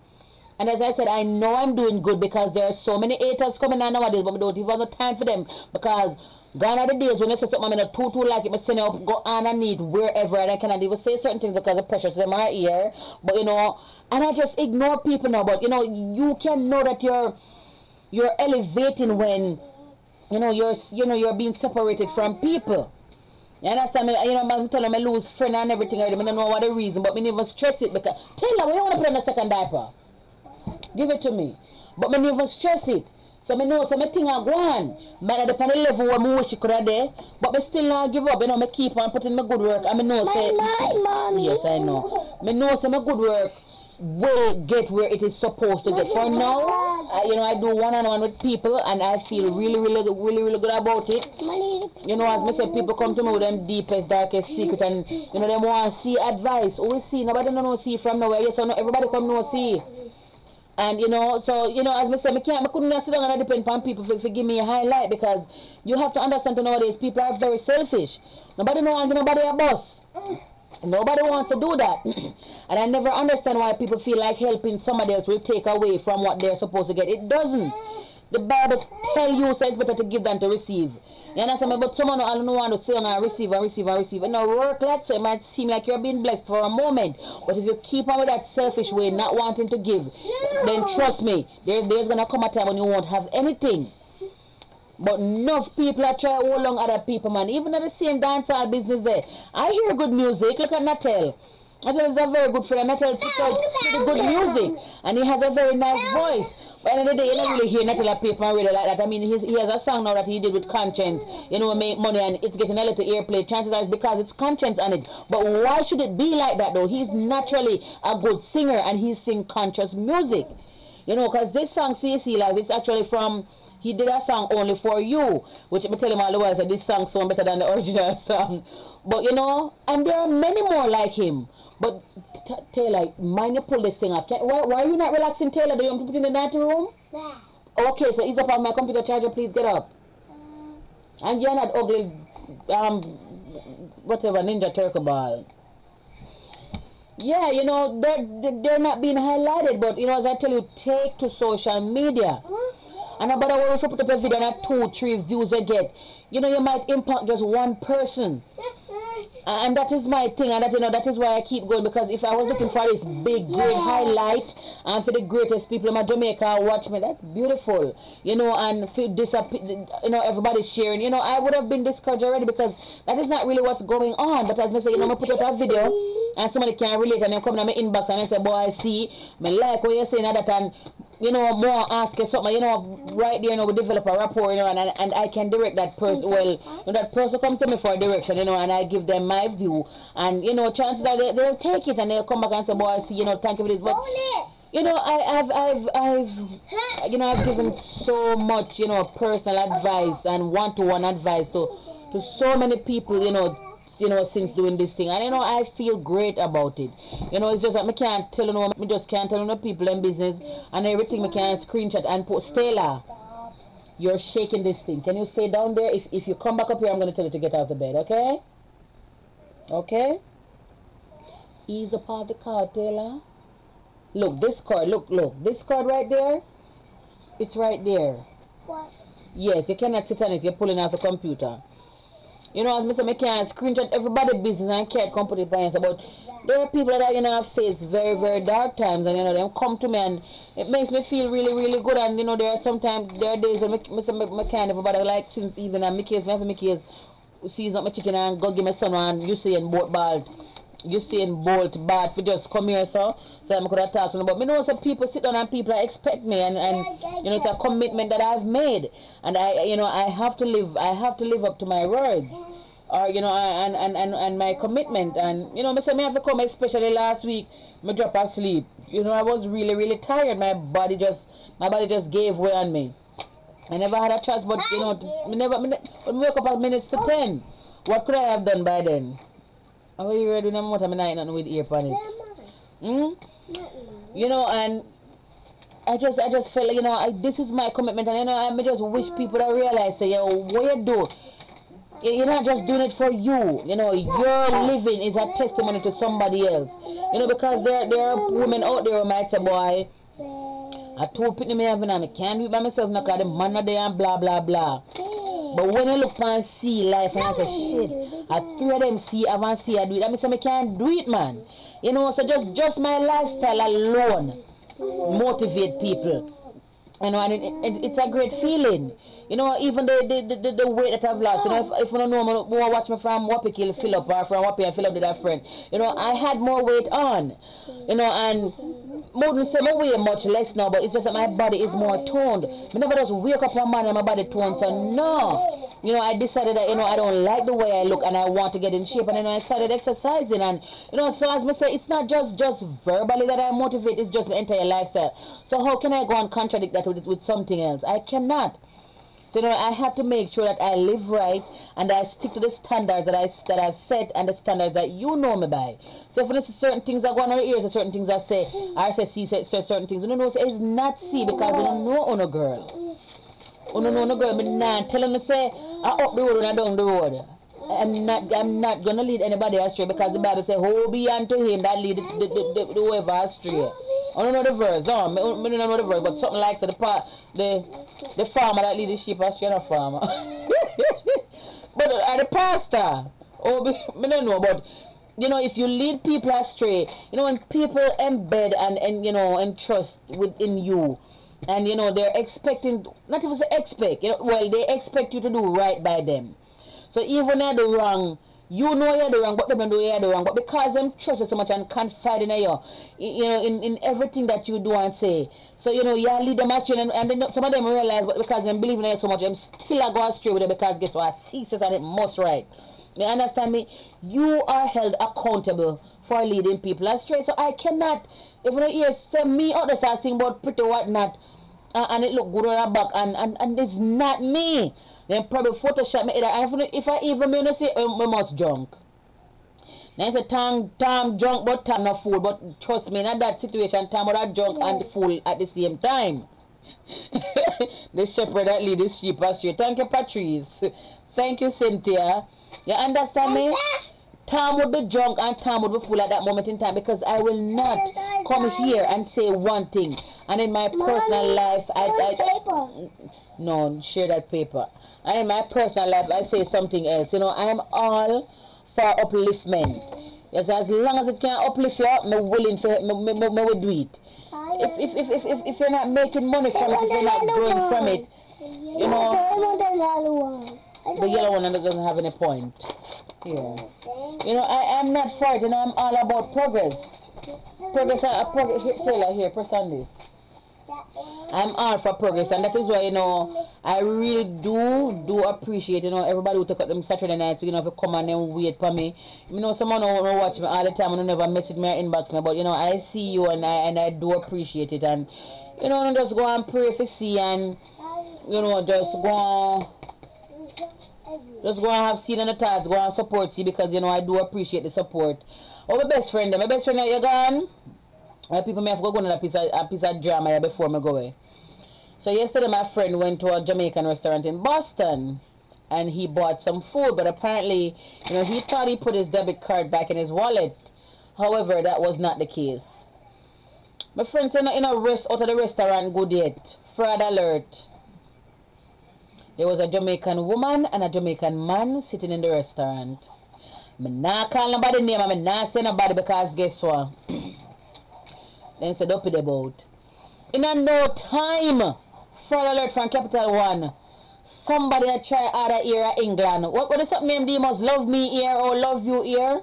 And as I said, I know I'm doing good because there are so many haters coming on nowadays, but we don't even have the time for them because gone are the days when you say something I'm in a too like it, I send it up, go on and need wherever, and I cannot even say certain things because the pressure to them are here. But you know, and I just ignore people now. But you know, you can know that you're elevating when you're being separated from people. You understand me? You know, I'm telling them I lose friend and everything already. I don't know what the reason, but I never stress it because tell her, when you want to put on a second diaper, give it to me. But I never stress it. So I know, so I think I'm going. But at the level where I wish I could have there. But I still not give up. You know, I keep on putting my good work. And I know, say, Mommy. yes, I know. I know, so my good work will get where it is supposed to get. For now, you know, I do one-on-one with people, and I feel really good about it. You know, as I said, people come to me with them deepest, darkest secret, and you know, they want to see advice. Always see. Nobody know see from nowhere. Yes, so no, everybody come know see. And you know, so you know, as I said, I couldn't sit down and depend on people for give me a highlight, because you have to understand that nowadays people are very selfish. Nobody wants nobody a boss. Nobody wants to do that. And I never understand why people feel like helping somebody else will take away from what they're supposed to get. It doesn't. The Bible tell you so it's better to give than to receive. You understand me? But someone I don't want to say and receive and receive and receive. It not work like so. It might seem like you're being blessed for a moment. But if you keep on with that selfish way, not wanting to give, then trust me, there's gonna come a time when you won't have anything. But enough people are trying to hold on other people, man. Even at the same dancehall business there. I hear good music. Look at Natal. Natal is a very good friend. Natal puts out pretty good music. And he has a very nice voice. But at the end of the day, you don't really hear Natal at paper really like that. I mean, he has a song now that he did with Conscience. You know, make money and it's getting a little airplay. Chances are it's because it's Conscience on it. But why should it be like that though? He's naturally a good singer and he sings conscious music. You know, because this song, CeeCee Live, it's actually from... He did a song Only For You, which I tell him all the while, so this song sounds better than the original song. But you know, and there are many more like him. But Taylor, mind you pull this thing off. Why are you not relaxing, Taylor? Do you want to put it in the night room? Yeah. Okay, so ease up on my computer charger, please get up. And you're not ugly, whatever, Ninja Turtle ball. Yeah, you know, they're not being highlighted, but you know, as I tell you, take to social media. And about the way if you put up a video and 2-3 views you get, you know, you might impact just one person. And that is my thing, and that, you know, that is why I keep going, because if I was looking for this big great highlight and for the greatest people in my Jamaica watch me, that's beautiful, you know, and for this, you know, everybody's sharing, you know, I would have been discouraged already, because that is not really what's going on. But as I say, you know, I put out a video and somebody can relate and they come in my inbox and I say, boy, I see, I like what you're saying and that, and you know, more ask you something, you know, right there, you know, we develop a rapport, you know, and I can direct that person. Well, when that person comes to me for a direction, you know, and I give them my view, and you know, chances are they'll take it and they'll come back and say, boy, I see, you know, thank you for this. But you know, I've given so much, you know, personal advice and one-to-one advice to so many people, you know, since doing this thing, and you know, I feel great about it. You know, it's just that I can't tell you know, I just can't tell you know people in business and everything. I can screenshot and post. Stella, you're shaking this thing. Can you stay down there? If you come back up here, I'm gonna tell you to get out of the bed. Okay? Okay? Ease up on the cord, Taylor. Look, this cord. Look, this cord right there. It's right there. What? Yes, you cannot sit on it. You're pulling off the computer. You know, as I say, I can't screenshot everybody's business and can't come put it by yourself. But there are people that, you know, face very, very dark times, and, you know, they come to me and it makes me feel really, really good. And, you know, there are days when I can't everybody like since even and Mickey's, season up my chicken and go give my son one Usain Bolt bad for just come here, so I could have talked to them. But you know, some people sit down and people expect me, and you know, it's a commitment that I've made, and I have to live up to my words, or you know, and my commitment. And you know, I have to come, especially last week, I drop asleep. You know, I was really, really tired. My body just gave way on me. I never had a chance, but you know, I wake up at minutes to 10. What could I have done by then? How are you ready when I'm out of my night with ear on it? You know, and I just felt like, you know, this is my commitment, and you know, I just wish people to realize, say, yo, what you do, you're not just doing it for you. You know, your living is a testimony to somebody else. You know, because there are women out there who might say, boy, I told people me having I can't do it by myself, now because the man are there and blah blah blah. But when you look and see life and I say, shit, I 3 of them see, I want to see I do it. I mean, so I can't do it, man. You know, so just my lifestyle alone motivate people. You know, and it's a great feeling. You know, even the weight that I've lost. You know, if you don't know, me watch me from Wapikil fill up, or from Wapi and fill up with that friend. You know, I had more weight on. You know, and more than say my weight much less now, but it's just that my body is more toned. I never just wake up one morning and my body toned. So no, you know, I decided that, you know, I don't like the way I look and I want to get in shape. And then I started exercising. And, you know, so as I say, it's not just verbally that I motivate, it's just my entire lifestyle. So how can I go and contradict that with something else? I cannot. So, you know, I have to make sure that I live right and I stick to the standards that I've set and the standards that you know me by. So, for instance, certain things that go on our ears, or certain things I say, C say certain things. You know, it's not C because you don't know on a girl. You don't know on a girl, but nah, tell them to say, I up the road and I down the road. I'm not gonna lead anybody astray because the Bible says, "Woe be unto him that lead the whoever astray." I don't know the verse, no, I don't know the verse, but something like so the farmer that lead the sheep astray, not farmer. But the pastor, I don't know, but you know, if you lead people astray, you know, when people embed and you know, and trust within you, and you know, they're expecting, not even say expect, you know, well, they expect you to do right by them. So even they're the wrong, you know you're the wrong, but they don't know you're the wrong. But because them trust you so much and confide in you, you know, in everything that you do and say. So, you know, you lead them astray, and then some of them realize, but because they believe in you so much, them still go astray with it because guess what? CeeCee and it must right. You understand me? You are held accountable for leading people astray. So I cannot, if you hear say me out there saying about pretty whatnot, and it look good on her back, and it's not me. Then probably Photoshop me either. If I even me say I must drunk. Then say Tom drunk but Tom not fool. But trust me, in that situation, Tom would have drunk and fool at the same time. The shepherd that lead the sheep astray. Thank you, Patrice. Thank you, Cynthia. You understand me? Tom would be drunk and Tom would be full at that moment in time because I will not come here and say one thing. And in my personal life, no, share that paper. And in my personal life, I say something else. You know, I am all for upliftment. Yes, as long as it can uplift you, I'm willing for me will do it. If you're not making money from it, if you're not growing from it, you know, the yellow one doesn't have any point. Yeah. You know, I am not for it. You know, I'm all about progress. Progress. Here, Taylor, here, press on this. I'm all for progress, and that is why, you know, I really do appreciate, you know, everybody who took up them Saturday nights, you know, if you come and then wait for me. You know, someone who watch me all the time and never message me or inbox me, but you know, I see you and I do appreciate it, and you know, just go and pray for see, and you know, just go and have seed in the thoughts, go and support see, because you know, I do appreciate the support. Oh, my best friend, you gone? People may have to go on a piece of drama here before me go away. So yesterday my friend went to a Jamaican restaurant in Boston and he bought some food, but apparently, you know, he thought he put his debit card back in his wallet. However, that was not the case. My friend said, you know, rest out of the restaurant good yet. Fraud alert. There was a Jamaican woman and a Jamaican man sitting in the restaurant. I'm not calling nobody name, I'm not saying nobody because guess what? Then said up it about. In a no time, fraud alert from Capital One. Somebody that try other here at England. What is something named? They must love me here or love you here?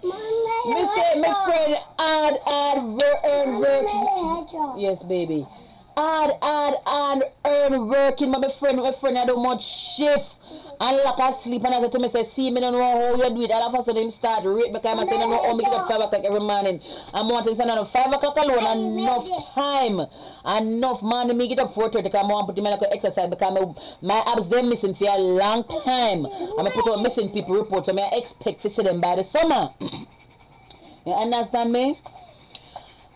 Me say my friend earn work. Yes, baby. Earn working. My friend I do much shift. And like I sleep and I said to me, say, see me don't know how you do it. All of a sudden him start rate because I say, no, how me get up 5 o'clock every morning. I'm wanting to send out 5 o'clock alone, enough time. Enough money me get up 4:30 because I want to put him like exercise because my abs them missing for a long time. I'm put out missing people report, so I expect to see them by the summer. You understand me?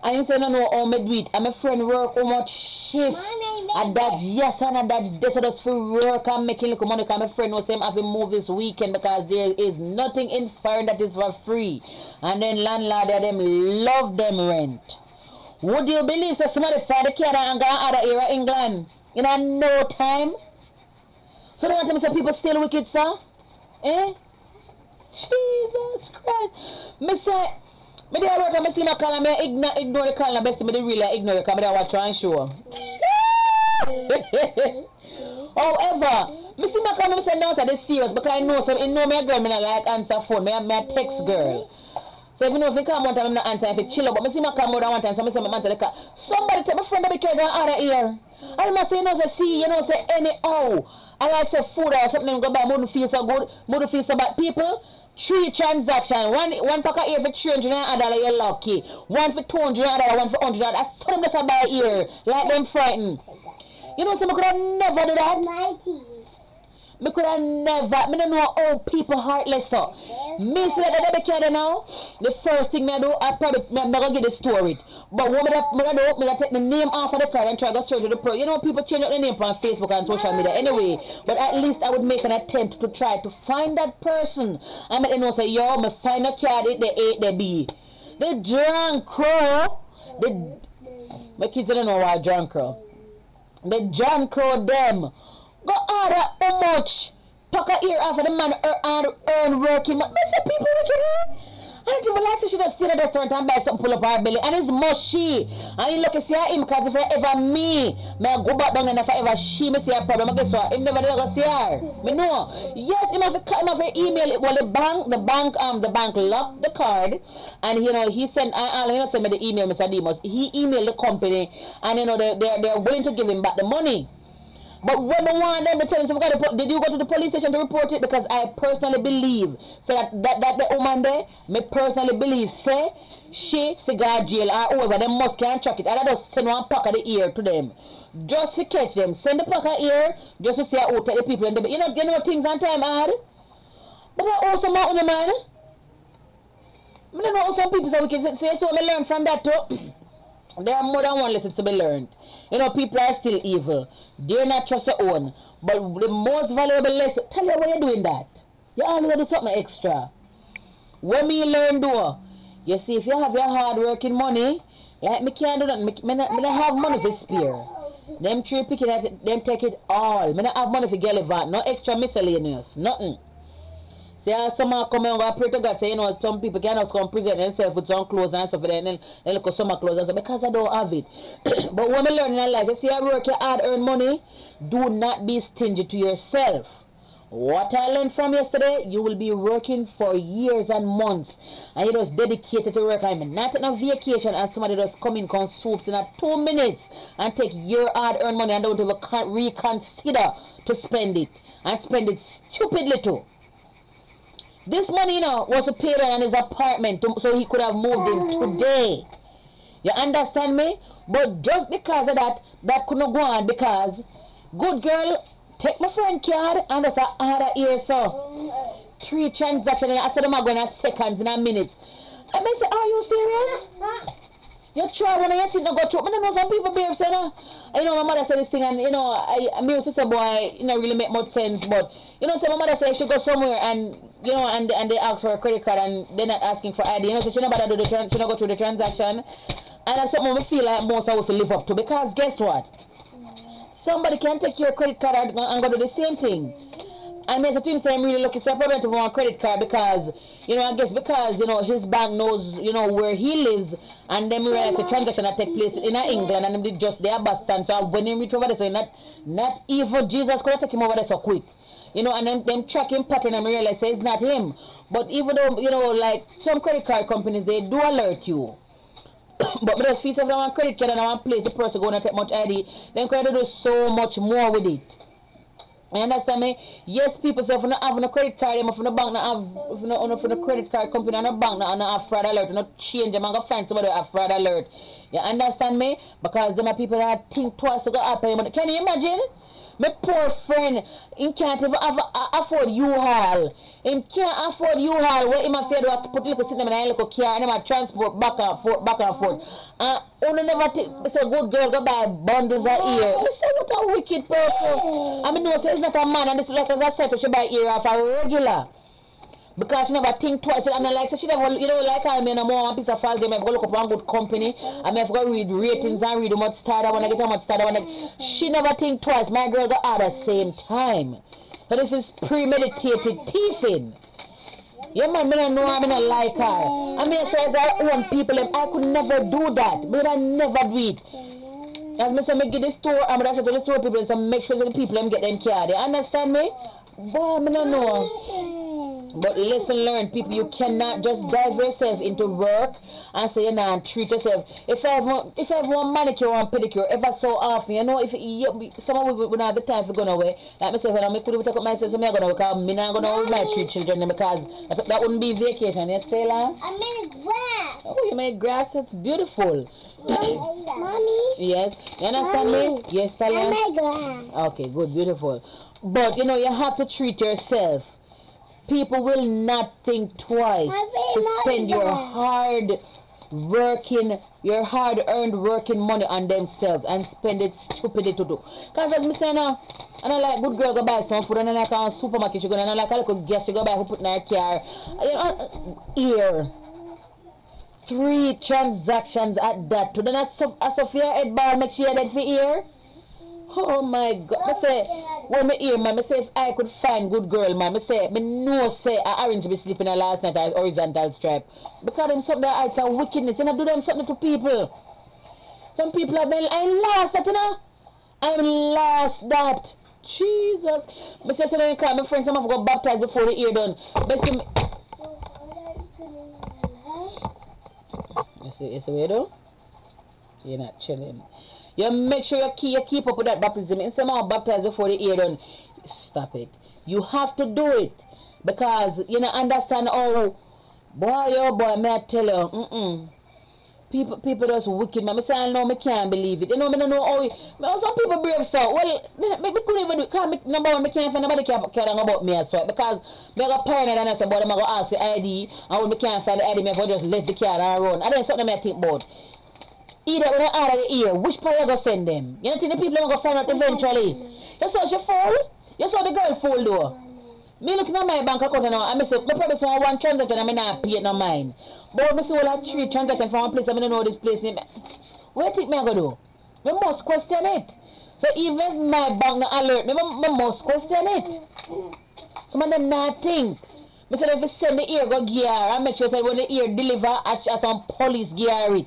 And you say, no, how me do it. And my friend work how much shift. And that yes, and that this just for work and making little money. Because my friend knows him have to move this weekend because there is nothing in foreign that is for free. And then landlord them love them rent. Would you believe that somebody find the car and go out of here in England in a no time? So don't want to say people still wicked, sir? Eh? Jesus Christ. Me say, me dey work and me see my call and me ignore the call and best me dey really ignore it because me dey watch and show. However, me see my call and me say no, so this serious because I know some, you know me a girl, me not like answer phone, me a text girl. So if you know if you come one time, I'm not answering. If you chill up, but I see my come more than one time, so I say my answer the car. Somebody tell my friend that be carrying out of here. I must say, you know, say, see, you know, say, anyhow. I like say food or something, go buy, wouldn't feel so good, wouldn't feel so bad. People, 3 transactions, one pack of ear for $300, you're lucky. One for $200, one for $100. I saw them just buy ear, like them frightened. You know, so I could have never do that. Me could have never, me don't know how people heartless so. Me say that they be care now. The first thing me do, I probably me gonna get the story. But what me do, me take the name off of the card and try to go search the pro. You know, people change up the name on Facebook and social media anyway. But at least I would make an attempt to try to find that person. I make them know say, yo, me find a card, the A, the B. The drunk crow, my kids don't know why drunk crow. The drunk crow them. Go order how much pack a ear off of the man earn working. But I say people working. I don't even like to she just stay in the restaurant and buy something pull up her belly. And it's mushy. And you look and see him because if ever me I go back down and if I ever she me see a problem, I guess what? Him never go see her. Me know. Yes, him have to email it. Well the bank locked the card and you know he sent send me the email, Mr. Demos. He emailed the company and you know they're willing to give him back the money. But when the one them tell him, so did you go to the police station to report it? Because I personally believe, so that the woman there, me personally believe, say, she figure jail or whoever, they must can't track it. And I just send one pack of the ear to them. Just to catch them. Send the pack of ear, just to see how take the people in the you know things on time hard. But I also want on the man. I don't know some people say we can say so I learn from that too. There are more than one lesson to be learned. You know, people are still evil. They're not trust their own. But the most valuable lesson, tell you why you're doing that. You always do something extra. When me learn though, you see, if you have your hard working money, like me can't do that. Me not have money for spare. Them 3 picking at it, them take it all. Me not have money for Gallivant, no extra miscellaneous, nothing. See, someone come and go pray to God, say, you know, some people cannot come present themselves with some clothes and stuff, and then they look at some clothes and stuff, because I don't have it. But when we learn in life, you see, you work, you hard, earn money, do not be stingy to yourself. What I learned from yesterday, you will be working for years and months, and you just dedicated to work. I'm not on a vacation, and somebody just come in, come swoops in at 2 minutes and take your hard earned money and don't even reconsider to spend it, and spend it stupidly too. This money, you know, was to pay rent on his apartment so he could have moved in today. You understand me? But just because of that, that couldn't go on because, good girl, take my friend card and just a order here, so 3 transactions, I said them are going to seconds and a minute. I may say, are you serious? You try when you sit and go through. I don't know some people behave say no. You know my mother said this thing and you know I used to say boy, you know really make much sense, but you know so my mother said if she go somewhere and you know and they ask for a credit card and they're not asking for ID, you know, so she never do the she not go through the transaction. And that's something we feel like most of us live up to because guess what? Somebody can take your credit card and go do the same thing. And Mr. Twin say I'm really looking for a problem to want a credit card because, you know, I guess because, you know, his bank knows, you know, where he lives and then we realize a transaction that take place in England and they just their bus stand. So when he reach over there, so not even Jesus could take him over there so quick. You know, and then them tracking pattern and realize say it's not him. But even though, you know, like some credit card companies, they do alert you. But because if I want credit card and I want place the person going to take much ID, then can do so much more with it. You understand me? Yes, people say if you don't have a credit card, if you don't bank, if you don't have a credit card company and a bank, and have fraud alert, you don't change them and go find somebody who have fraud alert. You understand me? Because them are people that think twice to go up pay money. Can you imagine? My poor friend, he can't even afford U-Haul. He can't afford U-Haul where he might feel to put little sitting in a little car and he might transport back and forth. Only never take, say good girl go buy bundles of ear. I say what a wicked person. I mean, no, say it's not a man and this like as I said, she buy ear off a regular. Because she never think twice and like so she never you know like I mean more one piece of files, I have to look up one good company, I have to read ratings and read how much start I wanna get how much start I wanna she never think twice, my girl got at the same time. So this is premeditated thieving. Yeah man, I know I'm not like her. I mean I say I own people I could never do that. But I never do it. As I say, I get the store, I'm going to say to the store people and make sure that the people get them care. You understand me? Boy, I don't know. But lesson learned, people, you cannot just dive yourself into work and say, you know, and treat yourself. If I have one manicure and pedicure ever so often, you know, if someone would not have the time for going away, like myself, and I could take up myself, so I'm going to work out, I'm not going to with my 3 children because that wouldn't be vacation, yes, Taylor? I made grass. Oh, you made grass, it's beautiful. Mommy? Yes, you understand me? Yes, Taylor? I made grass. Okay, good, beautiful. But, you know, you have to treat yourself. People will not think twice to spend your hard-earned working money on themselves and spend it stupidly to do. Because as I say now, I don't like good girl go buy some food and I like a supermarket you go and I like a little guest you go buy who put in her car. You know, here. 3 transactions at that. To then as Sophia head bar make sure that for here. Oh my God. I say, when me hear, man, I say if I could find good girl, man, I say, me know say I arrange be sleeping last night at horizontal stripe. Because them something that it's a wickedness. You know, do them something to people. Some people have been, I'm lost that, you know. I'm lost that. Jesus. I say, so then you call my friends, some have to go baptized before the year done. Best thing. You see what you do? You're not chilling. You make sure you keep up with that baptism. Instead of baptized before the year done, stop it. You have to do it. Because you don't understand how, boy, oh boy, may I tell you, people just wicked, man. I say, I know, I can't believe it. You know, I don't know how, some people brave so. Well, I couldn't even do it. Because number one, I can't find nobody care about me as well. Because I got paranoid and I said, but I'm going to ask the ID. And when I can't find the ID, I just left the car and run. And then something I think about. Either when I order the ear, which part you going to send them? You don't think the people are going to find out eventually? You saw she fall? You saw the girl fall though? Me looking at my bank account now, and I say, I probably saw 1 transaction and I not pay it no mine. But I see all 3 transactions from one place, I don't know this place name. What do you think I going to do? We must question it. So even if my bank not alert me, I must question it. Some of them not think. I said if you send the ear go gear, I make sure say when the ear deliver, I some police gear it.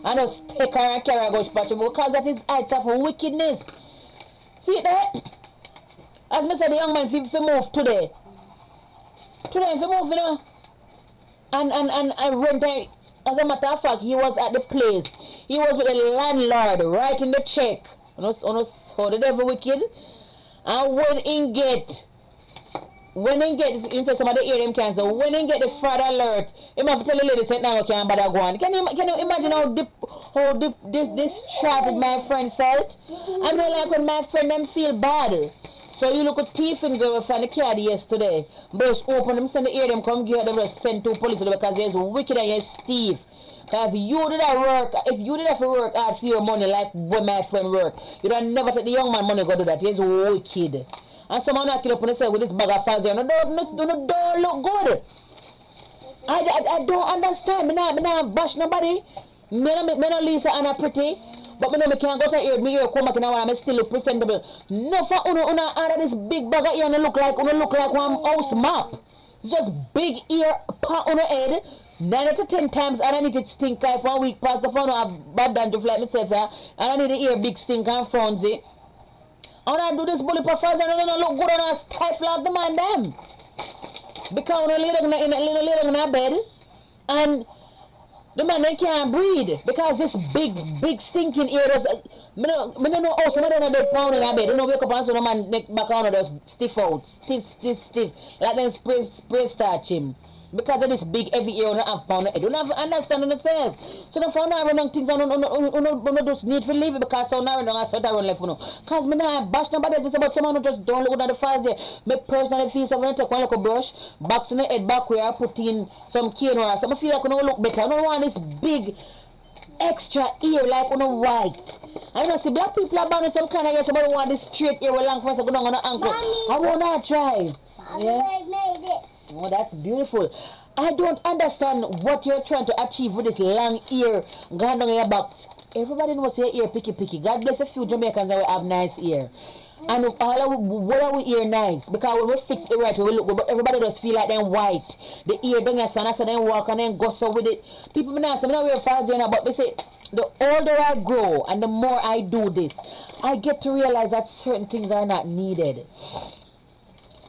And just take her and carry her go patch because that is acts of wickedness. See that? As I said, the young man if he move today. Today if he move, you know. And I rent him. As a matter of fact, he was at the place. He was with the landlord writing the check. You know how the devil wicked. And when he get into some of the hear him cancer, when he get the fraud alert, he have to tell the lady say now can't bother go on. Can you imagine how distraught my friend felt? I mean like when my friend them feel bad. So you look at thief and girl from the card yesterday. But open them send the ear them come give them just send to police because he's wicked and he's thief. Because if you did that work hard for your money like when my friend work, you don't never take the young man money go do that. He's wicked. And someone not kill up on themselves with this bag of files here. No, don't look good. I don't understand. Me not bash nobody. Me no Lisa and a pretty. But me know me can't go to here. Me here come back now and I still look presentable. No for una out this big bag of ear and look like one house map. It's just big ear part on the head. 9 out of 10 times I don't need it stink if 1 week past the phone I have bad dandruff like myself and I need the ear big stink and frownzy. And I do this bully performance and I don't look good and I stifle out the man them. Because when I lay down in a bed and the man they can't breathe because this big stinking ear does I don't know how some of them are dead pound in a bed. You know wake up and so the man neck back on just stiff out. Stiff. Like them spray starch him. Because of this big heavy ear on the half pound head. You don't understand yourself. So the phone run on things and you just need to leave it because so now I start run left for now. Because me not bash nobody else about someone who just don't look at the files there. Me personally feel so when I take one little brush, box in the head back where I put in some cane or something. I feel like I don't look better. I don't want this big extra ear like on a white. I know see black people are born some kind of ear, so I don't want this straight ear with long for us to go down on the ankle. Mommy, I will not try. I made it. Oh, that's beautiful. I don't understand what you're trying to achieve with this long ear going down your back. Everybody knows your ear picky. God bless a few Jamaicans that will have nice ear. And what are we ear nice? Because when we fix it right, we will look good. But everybody just feel like them white. The ear down your son, so then walk and then go so with it. People may not say, I don't wear fast ear now, but they say, the older I grow and the more I do this, I get to realize that certain things are not needed.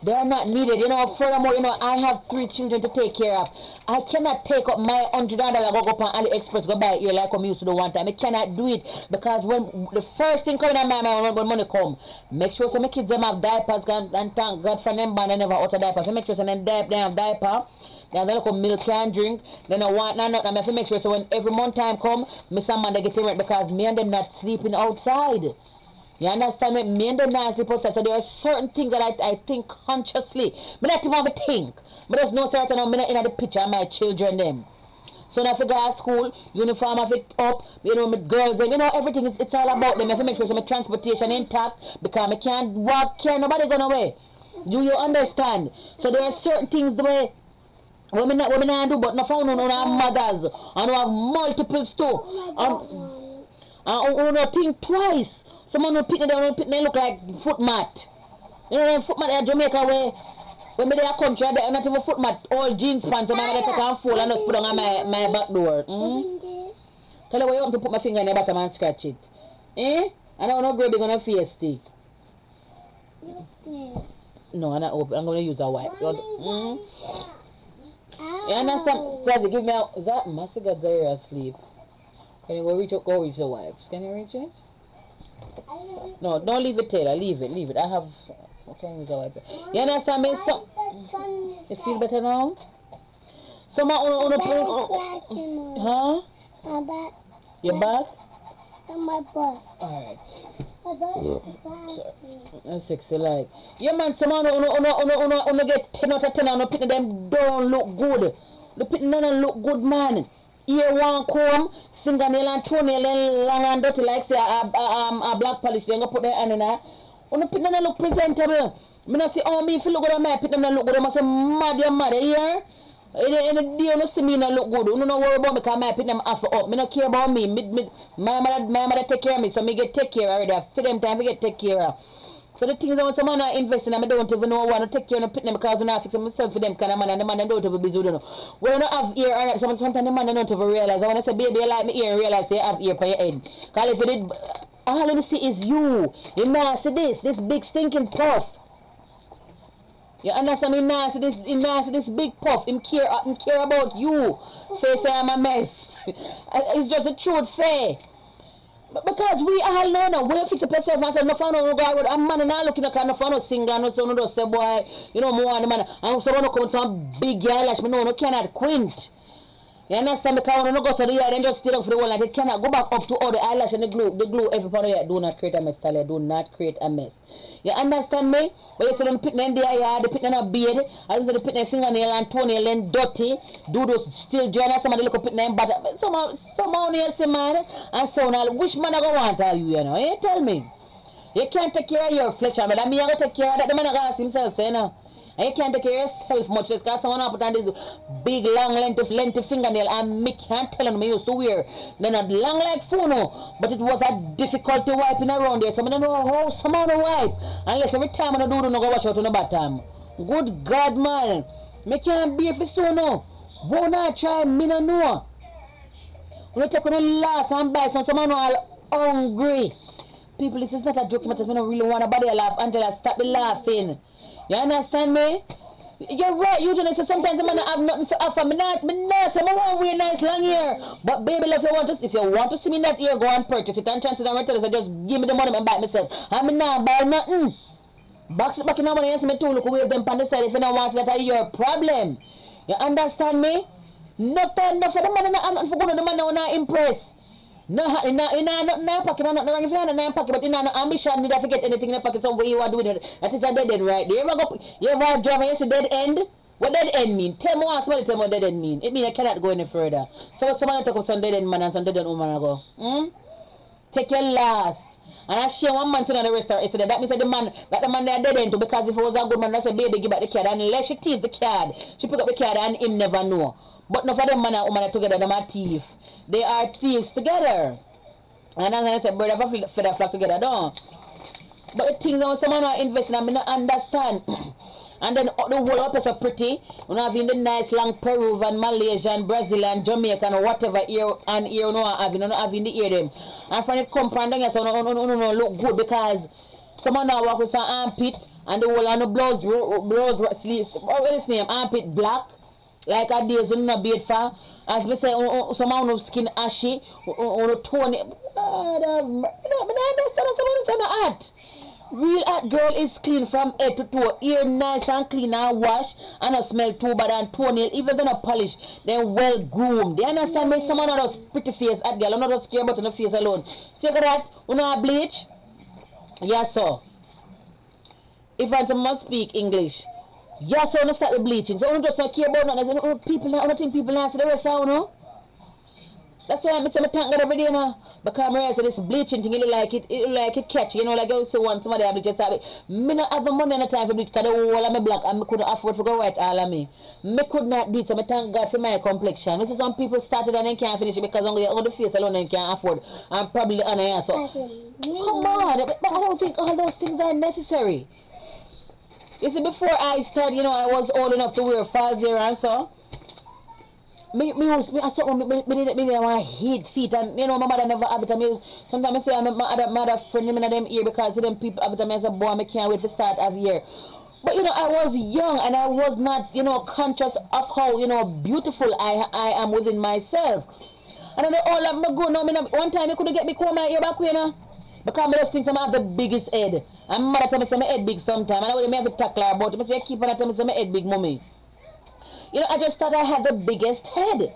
They are not needed. You know, furthermore, you know, I have 3 children to take care of. I cannot take up my $100 go up on AliExpress, go buy it here like I used to do one time. I cannot do it because when the first thing coming in my mind when money come, make sure so my kids them have diapers and thank God for them ban I never out of diapers. So make sure so they have diaper. Then they look milk and drink. Then I want nothing. I have to make sure so when every month time come, me some man they get rent because me and them not sleeping outside. You understand me? Me and them not sleep outside. So there are certain things that I think consciously. But not even have to think. But there's no certain I'm not in the picture of my children them. So now if I go to school, uniform have it up, you know, with girls and you know everything it's all about them. I have to make sure so my transportation intact because I can't walk here, nobody going away. You understand? So there are certain things the way women not do, but no found on our mothers and we have multiple stuff. And we don't think twice. Someone will pick them look like foot mat. You know them foot mat in Jamaica where when they are country they are not even foot mat, all jeans pants and I take and fold and just put on my back door. Tell you where you want to put my finger in the bottom and scratch it. Eh? I don't know grab it on a face stick. No, I'm not open. I'm gonna use a wipe. You understand? Zazie, give me a is that Master got Zaire asleep? Can you go reach the wipes? Can you reach it? No, don't leave it, Taylor. Leave it. I have. Okay, use a wipe. You understand me? So, it feel better now. Some on huh? My back. Your back? And my butt. Alright. My butt. That's sexy like. Yeah man, some on get 10 out of 10 and picking them don't look good. The picking don't look good man. Ear one comb, fingernail and toenail and long and dirty like say a black polish. They gonna put their hand in there. On the picking don't look presentable. Me not say oh me if you look good at my picking don't look good. I must say mad you mad here. In the day you see me not look good. You don't know worry about me because I put them half up. Me not care about me. My mother take care of me, so me get take care already. For them time, I get take care of. So the things I want someone to invest in, I don't even know want to take care of them because I don't fix myself for them kind of man, and the man don't even busy with them. When you don't have ear, or sometimes the man don't even realize. I want to say, baby, you like me ear, realize you have ear for your head. Because if you did, all let me see is you. You know, see this big stinking puff. You understand me? Now see this big puff. Him care about you. Face I'm a mess. It's just a truth fair. But because we all know now, we fix up yourself and say no found no guy with a man and I looking at no found no single no so no say boy, you know more than man. And so no come some big eyelash, me no cannot quint. You understand? Because when you go to the yard and just stay down for the wall like it cannot go back up to all the eyelash and the glue every part of it. Do not create a mess, Talia. Do not create a mess. You understand me? When you say them picking in the yard, they picking in a beard, I say they picking in fingernail and toenail and dirty, do those still join us, somebody look up picking in butter. Somehow you see man, and so now which man I go want tell you, you know? You tell me. You can't take care of your flesh, and me I go take care of that. The man I go ask himself, say, you know. And you can't take care of yourself much because someone put on this big long lengthy fingernail and me can't tell them me used to wear. They're not long like Funo, but it was a difficulty wiping around there. So I don't know how someone wipe. Unless every time I do no go wash out on the bottom. Good God man. Me can't be if it's so no. Won't I try me no know. When you take on the last and buy someone all hungry. People, this is not a joke, but I don't really want nobody to laugh. Angela, stop the laughing. You understand me? You're right, usually so sometimes the man have nothing to offer. Me not say I want to wear nice long hair. But baby, if you want to see me in that ear, go and purchase it. And chances are right so just give me the money and buy it myself. I mean not buy nothing. Box it back in the money and see me too look away them on the side if you don't want that are your problem. You understand me? Nothing for the money and for going to the man now not impress. No, in a pocket, I'm not wrong if you're not in a pocket, but in an ambition, you don't forget anything in the pocket, so what you are doing it. That is a dead end right there. You ever drive and you see dead end? What dead end mean? Tell me what dead end mean. It means I cannot go any further. So someone talk about some dead end man and some dead end woman I go. Take your last. And I share one man to the restaurant yesterday. That means that the man they are dead end too, because if it was a good man, I say baby give back the card. And unless she thief the card, she pick up the card and him never know. But no for them man and woman together, them are thief. They are thieves together. And I said, brother, if feather flock together, don't. But the things that someone are investing, I mean, not understand. And then the whole up is so pretty. You know, having the nice long Peruvian, Malaysian, Brazilian, Jamaican, or whatever ear and ear, you know, having the ear them. And from it come from them, so no, look good because someone now walk with some armpit and the whole on the blouse sleeves, what is his name, armpit black, like a days when not beard for. As me say, some of no skin ashy, on the tone. I don't understand someone is on art. Real art girl is clean from head to toe, ear nice and clean and wash, and a smell too bad and toenail, even though not polish, they're well groomed. They understand me? Someone of those pretty face at girl, I'm not just care about the face alone. See that? You know a bleach? Yes, sir. If I must speak English. Yes, sir, I start the bleaching. So I don't just care about nothing. I say, people, I don't think people answer the rest of you know. That's why I say I thank God every day now. Because I realize this bleaching thing, it look like it catch, you know, like I say once somebody have bleach, I not have the money and the time for bleach, because the whole of me black, and I couldn't afford to go white all of me. I could not do it, so I thank God for my complexion. This is some people started and they can't finish it because only the face alone they can't afford, and probably on the answer. Come on, but I don't think all those things are necessary. You see, before I started, you know, I was old enough to wear false hair and so. I want hate feet, and you know my mother never have it. Sometimes I say I'm a mother friend in them ear because them people have it. I say, boy, I can't wait to start of year. But you know, I was young and I was not, you know, conscious of how, you know, beautiful I am within myself. And then all of me go now. One time you couldn't get me comb my ear back, you know, because I just think I have the biggest head. And my mother tell me say my head big sometimes, and I would have to tackle her about it. I say keep on telling me say my head big, mommy. You know, I just thought I had the biggest head.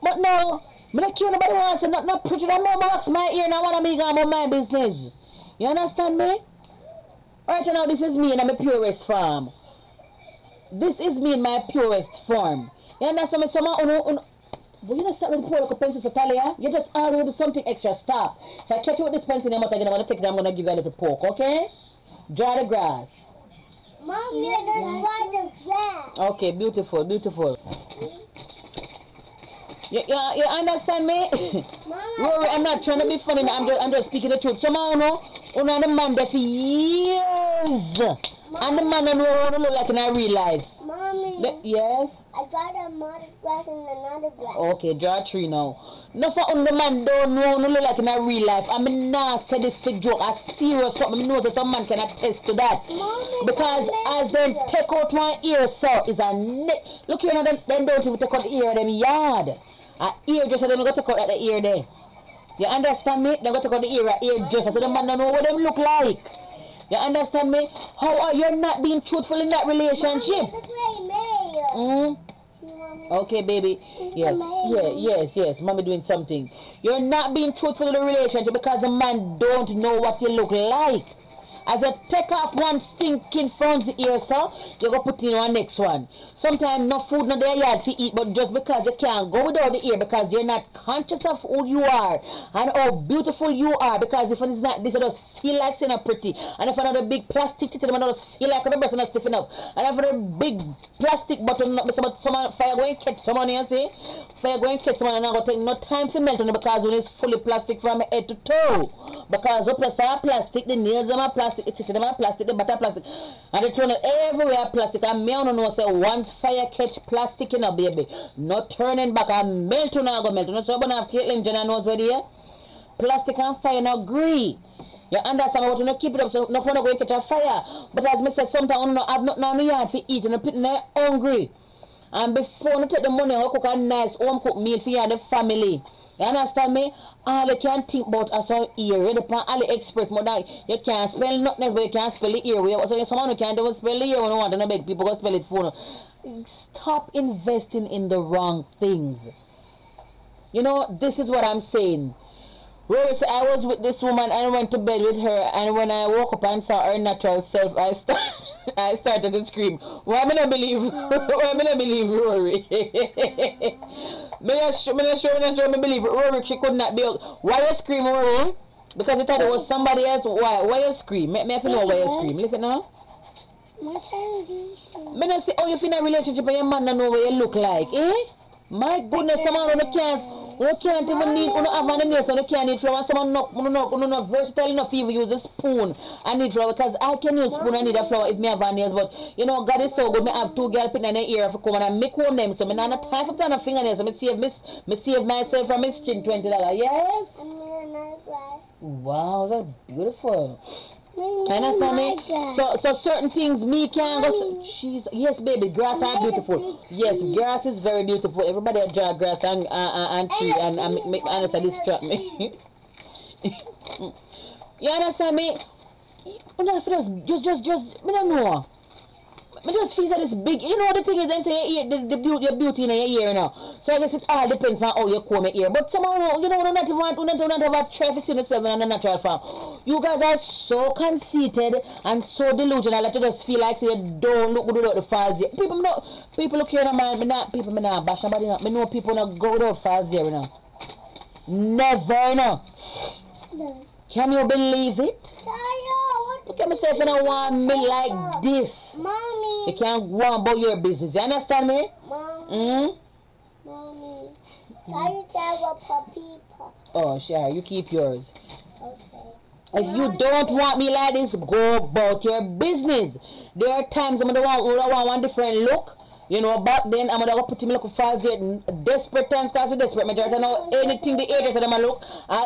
But no, I don't care nobody wants to not pretty. I know box my ear and I want to make about my business. You understand me? Right now, this is me in my purest form. This is me in my purest form. You understand me? Someone, but you don't start with the pour like a pencil to tally, yeah? You just already do something extra. Stop. If I catch you with this pencil in your mouth again, I'm going to take it, I'm going to give you a little poke, okay? Draw the grass. Mom, you just want the grass. Okay, beautiful, beautiful. You understand me? Rory, I'm not trying to be funny, I'm just speaking the truth. Somehow, you know the man there for years. And the man don't look like in a real life. Mommy. Yes? I got another grass and another grass. Okay, draw a tree now. No for the man don't look like in a real life. I mean, not say this for joke. I serious something. I know that some man can attest to that. Mommy, because as they take out one ear, so is a neck. Look here, now, them don't even take out the ear of them yard. A ear just so they don't go take out the ear there. You understand me? They go take out the ear just so the man don't know what them look like. You understand me? How are you not being truthful in that relationship? Okay, baby. Yes. Mommy doing something. You're not being truthful in the relationship because the man don't know what you look like. As you take off one stinking front ear, so you go put in one next one. Sometimes no food no there yard to eat, but just because you can't go without the ear because you're not conscious of who you are and how beautiful you are. Because if it's not this, you just feel like saying pretty. And if another big plastic titty, you just feel like the person is stiff enough. And if another big plastic button, someone fire going to catch someone, you see? Fire going to catch someone and I'm going to take no time for melting because when it's fully plastic from head to toe. Because up are plastic, the nails are plastic. It them are plastic, the butter plastic, and they turn it everywhere plastic. And me don't know say once fire catch plastic in a baby, not turning back and melt on go melt. No so but have Caitlyn Jenner knows where they plastic and fire no agree. You understand what you not keep it up so no fun going to catch a fire. But as me say sometimes you have not no yard for eat and put in there hungry. And before you take the money you cook a nice home cooked meal for you and the family. You understand me? All you can think about is some ear. You depend on AliExpress more than you can't spell nothing, but you can't spell the ear. So someone who can't even spell the ear when you want to beg people go spell it for you. Stop investing in the wrong things. You know, this is what I'm saying. Rose, I was with this woman and I went to bed with her, and when I woke up and saw her natural self, I started to scream. Why am I not believe? Why am I not believe Rory? I believe Rory. She could not be. Why you scream, Rory? Because you thought it was somebody else. Why you scream? Me if you know why you scream. Listen now. Me not say, oh, you feel in a relationship and your man don't know what you look like, eh? My goodness, someone on the can't even need, you have an nails, so you can't need flour. Someone not versatile enough to even use a spoon. I need flour because I can use spoon, I need a flour if me have a nails. But you know, God is so good. Me have two girls putting in their ear for come and I make one them. So me not have time for putting a fingernails. So me save myself from his chin $20. Yes? Wow, that's beautiful. Understand me? So certain things me can't go. Jeez, yes, baby, grass are beautiful. Yes, grass is very beautiful. Everybody enjoy grass and tree and make understand distract me. You understand me? Just, me don't know. I just feel that it's big. You know the thing is, them say your beauty in your ear now. So I guess it all depends on how you comb your ear. But somehow, you know, we not have a try to see yourself in a natural form. You guys are so conceited and so delusional that you just feel like say you don't look good without the falls here. People look here in man. People not bash nobody. I know people not go without falls here, you know. Never, you know. No. Can you believe it? Look at myself and I want me like this. Mommy. You can't go on about your business. You understand me? Mommy. Mommy. Can you tell what people? Oh, sure. You keep yours. Okay. If you don't want me like this, go about your business. There are times I'm going to want one different look. You know, back then, I'm going to put him look for desperate times because we're desperate. Majority now, anything the agents of them look,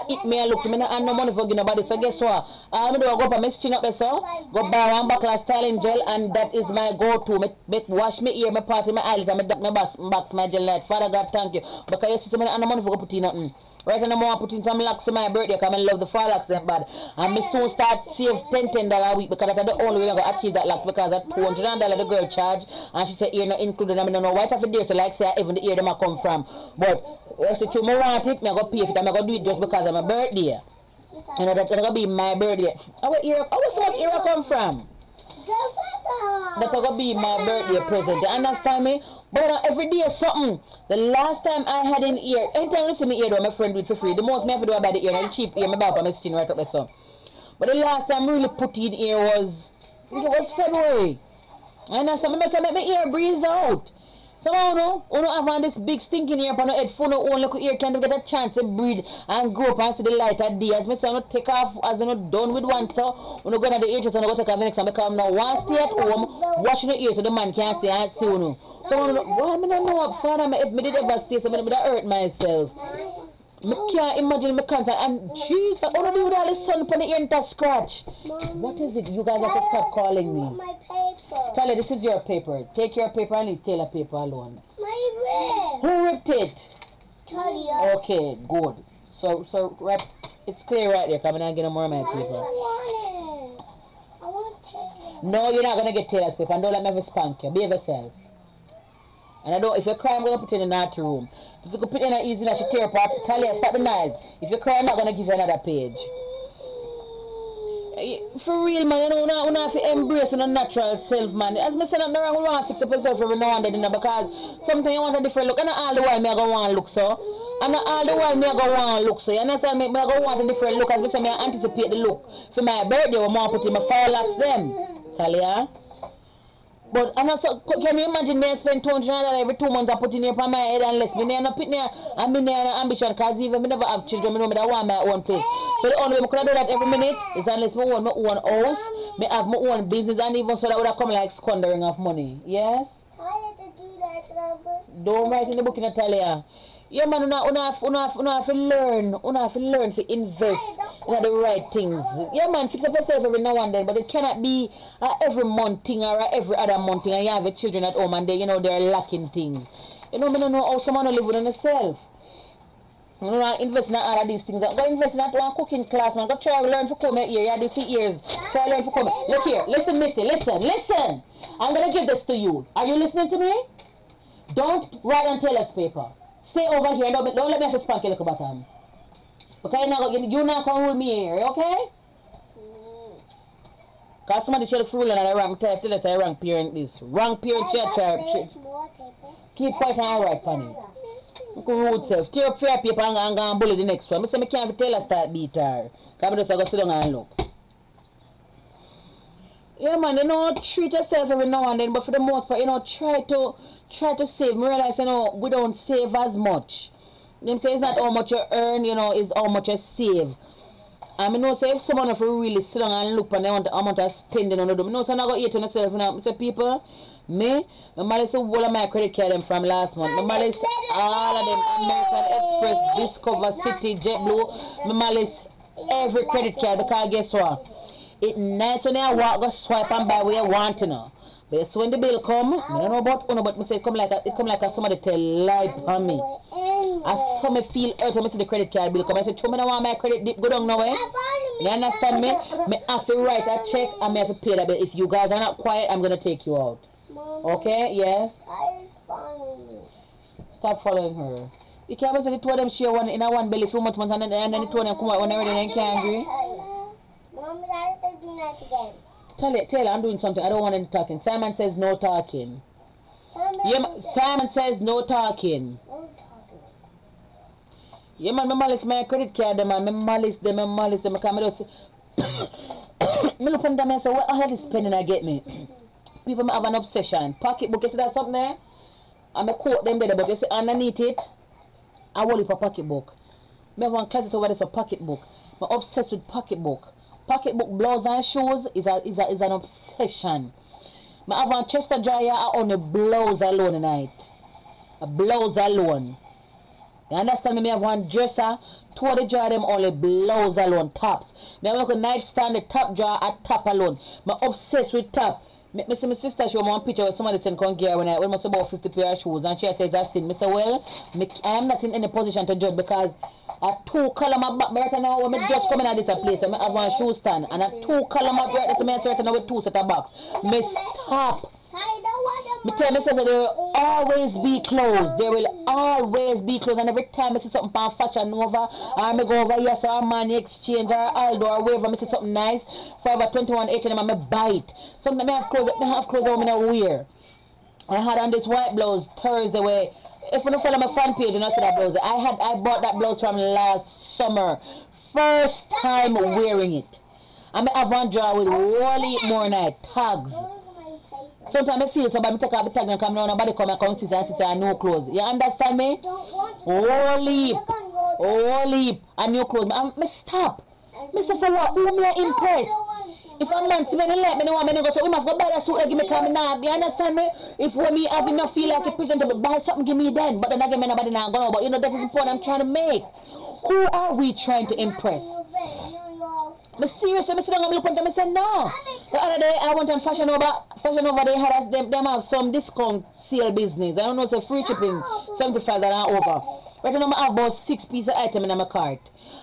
it may look to me and no money for nobody. So guess what? I'm going to go up and chin up there, so go buy one bottle of styling gel, and that is my go-to. Me wash my ear, my party, my eyelid, and my box, my gel light. Father God, thank you. Because you see, I no money for put in nothing. Right now, I put in some locks to my birthday because I love the fall locks them bad. And me soon start save $10 a week because that's the only way I'm going to achieve that locks because at $200 the girl charge. And she said, ear not included. I mean, no white of the day, so like say, even the ear them I come from. But if the two me want it, I'm going to pay for it. I'm going to do it just because of my birthday. You know, that's going to be my birthday. How so much ear I come from? That's going to be my birthday present. You understand me? But every day something. The last time I had an ear, anytime I listen to my ear, though, my friend do it for free. The most me have to do about the ear, and the cheap ear, my baba, my skin right up there, so. But the last time I really put in ear was, I think it was February. I understand? I make my ear breeze out. Somehow, you know, have on this big stinking ear upon your head, phone one little ear can't get a chance to breathe and grow up and see the light of day. As I say, I don't take off, as I'm not done with one, so when you go to the ages and I go take off the next one, because I'm now one stay at home, washing your ears so the man can't see and see you know. So I don't know, why I don't know what father, if I did ever stay, so I would hurt myself. I can't imagine my cancer. And jeez, I want to do with all the sun upon the ear and scratch. What is it? You guys have to stop calling me. My paper. Talia, this is your paper. Take your paper and leave Taylor paper alone. My Who ripped it? Talia. Okay, good. So right, it's clear right there. Come on and get more of my paper. I want Taylor. No, you're not gonna get Taylor's paper. And don't let me ever spank you. Behave yourself. And I don't. If you cry, I'm gonna put you in the naughty room. Just go put it in an easy and she tear apart. Talia, stop the noise. If you cry, I'm not gonna give you another page. For real, man, you know, have to embrace your natural self, man. As I said, I'm not wrong, we want to fix up yourself every now and then, you know, because sometimes you want a different look. And not all the while me I go want to look so. And not all the while me I go want to look so. You understand me? I go want a different look. As I say, I anticipate the look. For my birthday, when I put in my fall locks them. Talia. But and also, can you imagine me spend $200 every 2 months I put in here for my head and less me not put there and me there ambition because even me never have children, me know me that want my own place. So the only way I could do that every minute is unless me own my own house, me have my own business, and even so that would have come like squandering of money. Yes? I have to do that. Don't write in the book in Italia. Yeah, man, you have to learn to invest in the right things. Yeah, man, fix up yourself every now and then, but it cannot be every month thing or every other month thing, and you have your children at home and they, you know, they're lacking things. You know, I don't know how someone live within themselves. You know, invest in all of these things. Go invest in that one cooking class, man. Go try to learn to comb your ear. You do 3 years. Try to learn to comb. Look here, listen, Missy, listen. I'm going to give this to you. Are you listening to me? Don't write on Taylor's paper. Stay over here. Don't let me have to spank your little bottom. Okay? You're not going to rule me here, okay? Because somebody should have ruled on the wrong type. Tell us the wrong parent this. Wrong parent should try. Keep quiet and write on it. You can rude self. Tear up fair paper and go and bully the next one. I say I can't tell her start beat her. Because I just go sit down and look. Yeah, man, you know, treat yourself every now and then, but for the most part, you know, try to save. I realize, you know, we don't save as much. Them say it's not how much you earn, you know, it's how much you save. And I know, so if someone if you really sit down and look and they want the amount of spending on them, I know, so I'm not going to eat on yourself, you know. I say, people, my mother say all of my credit card them from last month. My mother say all of them, American Express, Discover, City, JetBlue. My mother say every credit card, because guess what? It nice when you walk, go swipe and buy what you want to know. But so when the bill come, I don't know about Uno, but me say it come like somebody tell lie on me. I saw me feel hurt when I see the credit card bill come. I said, "Chum, I want my credit dip go down now, eh?" You understand me? Me have to write a check and me have to pay that bill. If you guys are not quiet, I'm gonna take you out. Okay? Yes. Stop following her. You can't say the two of them share one in a one belly 2 months and then the two of them come out when they're ready and can't agree. Mom, Daddy, do that again. Tell her I'm doing something. I don't want any talking. Simon says no talking. Simon says no talking. No talking. Yeah, man, I malice my credit card, man. I malice them. I just... I look on them and say, what all of this spending I get me? People have an obsession. Pocketbook, you see that something there? I'm a quote them there, but you see underneath it, I want it for pocketbook. I have one closet over there, so pocketbook. I'm obsessed with pocketbook. Pocketbook, blouse and shoes is an obsession. I have one chest dryer on a blouse alone tonight. A blouse alone. You understand me? I have one dresser, 2 of the drawer them only blouse alone, tops. I have a nightstand, the top drawer at top alone. I'm obsessed with top. I see my sister show me one picture where somebody sent come here when I was about 50 pair of shoes and she says that's sin. I say, well, I am not in any position to judge because a 2 column of back right now when I just come in at this place and I have one shoe stand and a 2 column of right so I right now with 2 set of box. Me stop. Me tell me say there will always be clothes. There will always be clothes and every time I see something on Fashion Nova or I go over here so Money Exchange or Aldo or wherever I see something nice for about 21 H&M and I buy it. Sometimes I have clothes that I don't wear. I had on this white blouse Thursday where if you don't follow my fan page you don't see that blouse. I bought that blouse from last summer. First time wearing it. And I have one drawer with Wally more night tags. Sometimes I feel so bad, I take off the tag and come down, nobody come and come sit and no clothes. You understand me? Whole heap and new clothes. I stop. Mr. For what? Who me impress? If a man see me like me, no want me to go, so we must go buy that suit and give me come now. You understand me? If when me have enough feel like a presentable, buy something, give me then. But then again, nobody now go. But you know, that is the point I'm trying to make. Who are we trying to impress? But seriously, I sit down and look at them and say no. The other day I went on Fashion Nova they had us them have some discount sale business. I don't know, so free shipping, $75 and over. Right now I have about 6 pieces of item in my cart.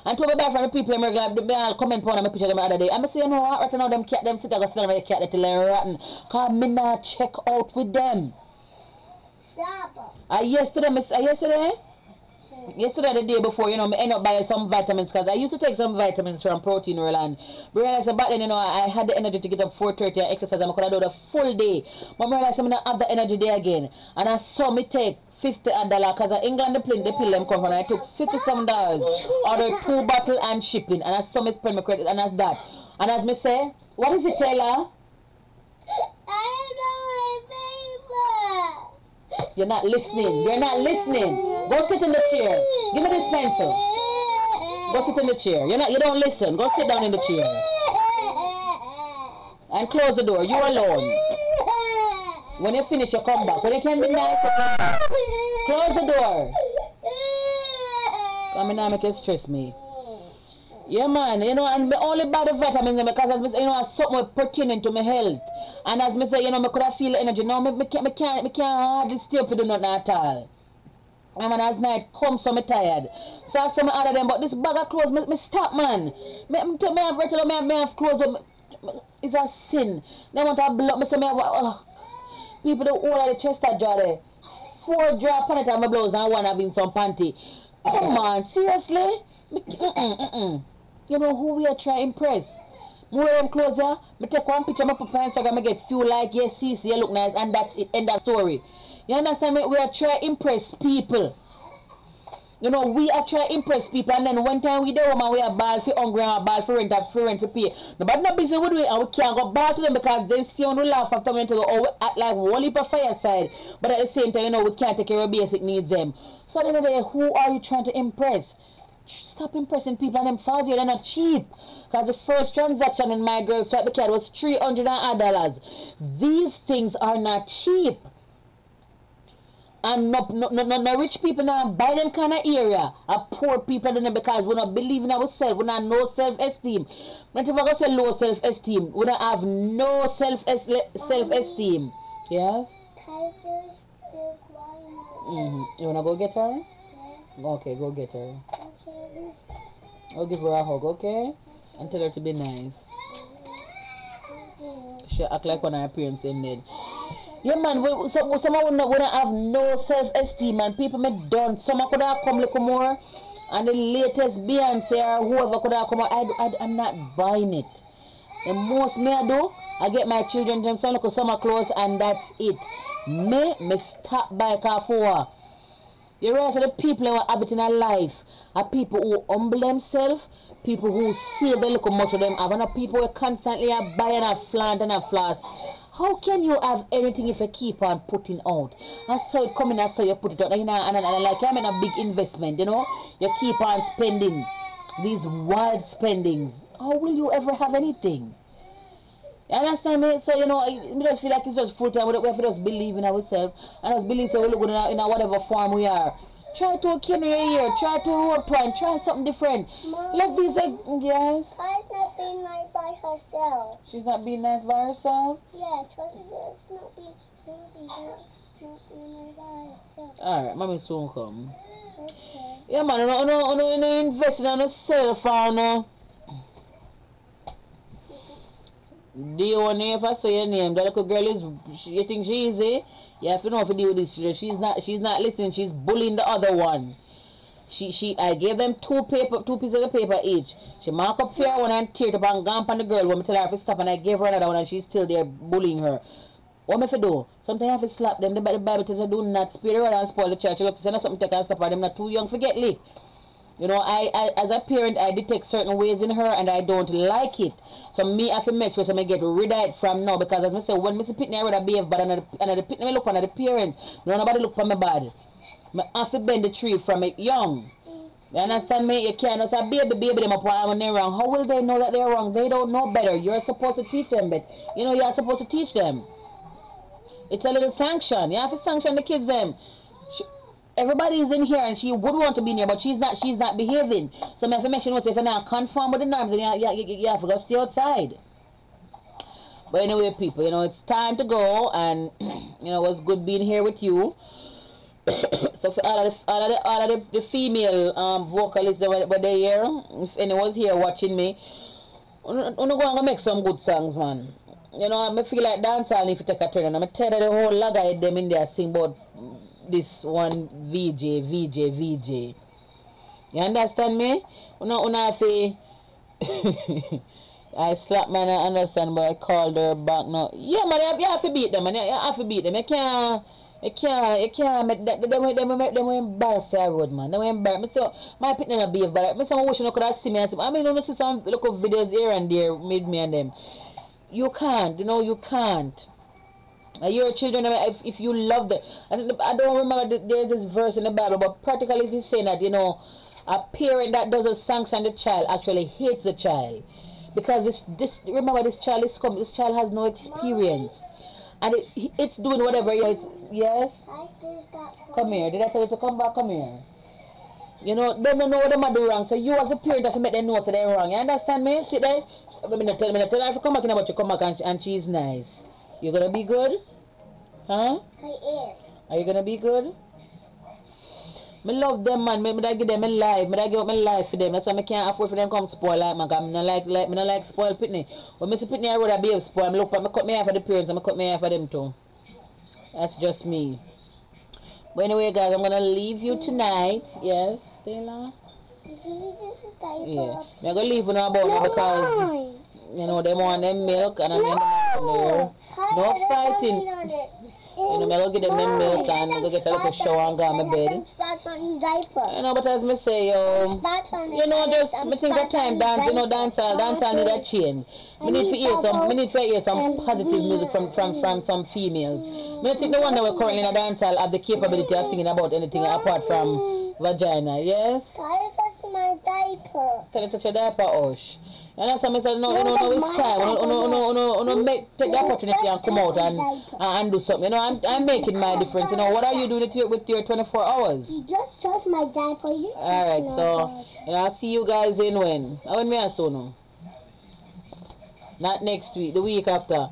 And to be back from the people I'm regular, they comment on my picture them the other day. I'm say, you know what, right now them cat them sit down and sit down with the cat till they're rotten. Cause me not check out with them. Stop. Yesterday, the day before, you know, I end up buying some vitamins because I used to take some vitamins from Protein World and realized back then, you know, I had the energy to get up 4:30 and exercise and I could have done the full day. But I realized I don't have the energy there again. And I saw me take $50 because in England the pill them come from and I took $57, ordered 2 bottles and shipping and I saw me spend my credit and that's that. And as me say, what is it, Taylor? I don't know my paper. You're not listening. You're not listening. Go sit in the chair. Give me this pencil. Go sit in the chair. You don't listen. Go sit down in the chair. And close the door. You alone. When you finish, you come back. When you can be nice, you come back. Close the door. I mean, now make it stress me. Yeah, man, you know, and me only buy the vitamins because as me say, you know, something pertaining to my health. And as me say, you know, me could have feel the energy. No, me can't hardly stay up for do nothing at all. And when as night comes, so me tired. So I say me order them, but this bag of clothes, me stop, man. Me have regular, me have clothes. It's a sin. They want to block me, say me have, people do all of the chest drawer there. 4 drawer panty on my blouse and 1 having some panty. Come on, seriously? You know who we are trying to impress? More them clothes here. I take one picture, I put on Instagram, I get few like, yes, CeeCee, you look nice, and that's it, end of story. You understand me? We are trying to impress people. You know, we are trying to impress people, and then one time we there, man, we are ball for hungry and ball for rent to pay. Nobody not busy with it, and we can't go back to them because they see on the laugh after we to go, oh, we act like one heap of fireside. But at the same time, you know, we can't take care of basic needs them. So at the end of the day, who are you trying to impress? Stop impressing people and them falls here, they're not cheap. Because the first transaction in my girl's swipe the card was $300. These things are not cheap. And no rich people now buy them kind of area. A poor people don't know because we not believe in ourselves. We not know self-esteem. Not if I go say low self-esteem. We don't have no self-esteem. Yes? You wanna go get her? Yeah. Okay, go get her. Okay. I'll give her a hug, okay? And tell her to be nice. She act like one of her parents ended. Yeah, man, someone would not have no self-esteem, and people may done. Someone could have come little more, and the latest Beyonce or whoever could have come out. I'm not buying it. The most me I do, I get my children them some little summer clothes, and that's it. Me stop by car for. The rest of the people who have it in their life are people who humble themselves, people who save a little much of them, and people who constantly are buying a flaunt and a floss. How can you have anything if you keep on putting out? I saw it coming, I saw you put it out, and like I'm in a big investment, you know? You keep on spending these wild spendings. How will you ever have anything? You understand me? So, you know, I just feel like it's just full time. We have to just believe in ourselves and just believe so we look good in whatever form we are. Try to carry your ear, try to rope twine, try something different. Mom, Let these yes. She's not being nice by herself. She's not being nice by herself? Yes, she's not being nice by herself. Alright, mommy soon come. Okay. Yeah man, you invest in yourself and do you want to if I say your name? That little girl is you think she is easy? You have to know if you deal with this. She's not listening, she's bullying the other one. I gave them two pieces of paper each. She mark up for one and tear it up and gone on the girl when I tell her to stop, and I gave her another one and she's still there bullying her. What am I to do? Sometimes I have to slap them. The Bible tells us do not spirit around and spoil the church. You have to send something to take and stop her. Them not too young to get licked. You know, I as a parent, I detect certain ways in her and I don't like it. So me I have to make sure so I get rid of it from now, because as I say, when Mr. Pitney I rather behave bad and the Pitney look on the parents. No nobody look for me bad. I have to bend the tree from it young. You understand me? You can't just say baby them up when they're wrong. How will they know that they're wrong? They don't know better. You're supposed to teach them, but you know you're supposed to teach them. It's a little sanction. You have to sanction the kids them. Everybody is in here and she would want to be in here, but she's not behaving. So my information was if you're not conform with the norms, then you have to go stay outside. But anyway, people, you know, it's time to go, and you know, it was good being here with you. So for all of the female vocalists that were there here, if anyone was here watching me, I'm going to make some good songs, man. You know, I feel like dancehall if you take a turn, and I'm tell you the whole lot of them in there sing about this one VJ. You understand me? I slap man, I understand, but I called her back now. Yeah, man, you have to beat them, man. You have to beat them. You can't make that. They will embarrass the road, man. They will embarrass me. So, my pit never behave, but I wish you could have seen me and say, I mean, you see some local videos here and there with me and them. You can't, you know, you can't. Your children, if you love them, I don't remember there's this verse in the Bible, but practically it is saying that, you know, a parent that doesn't sanction the child actually hates the child, because remember this child is coming. This child has no experience, and it's doing whatever. Yes. Come here. Did I tell you to come back? Come here. You know, they don't know what they do wrong. So you as a parent have to make them know that they're wrong. You understand me? Sit there. I'm not tell her if you come back, but you come back and she's nice. You gonna be good? Huh? I am. Are you gonna be good? I love them, man. I give them a life. I give up my life for them. That's why I can't afford for them to come spoil like man. I don't like spoil Pitney. When Mr. Pitney I rather be spoil. I look at me cut me hair for the parents and I cut me hair for them too. That's just me. But anyway, guys, I'm gonna leave you tonight. Yes, Stella? Yeah. I'm gonna leave you now about it because you know they want them milk and I'm there. No fighting. You know, I'm going to give them the milk and I'm going to get a little shower and go on my bed. You know, but as I say, you know, just, I think that time dance, you know, dancehall need a change. We need to hear some positive music from some females. I think the one that we're currently in a dancehall have the capability of singing about anything apart from vagina, yes? my diaper. Tell her to touch your diaper, Osh. And that's what I said, no, it's time. No, take the opportunity and come out and do something. You know, I'm making my difference. You know, what are you doing with your 24 hours? You just touch my diaper. Alright, so, you know, I'll see you guys in when? When me also know? Not next week, the week after.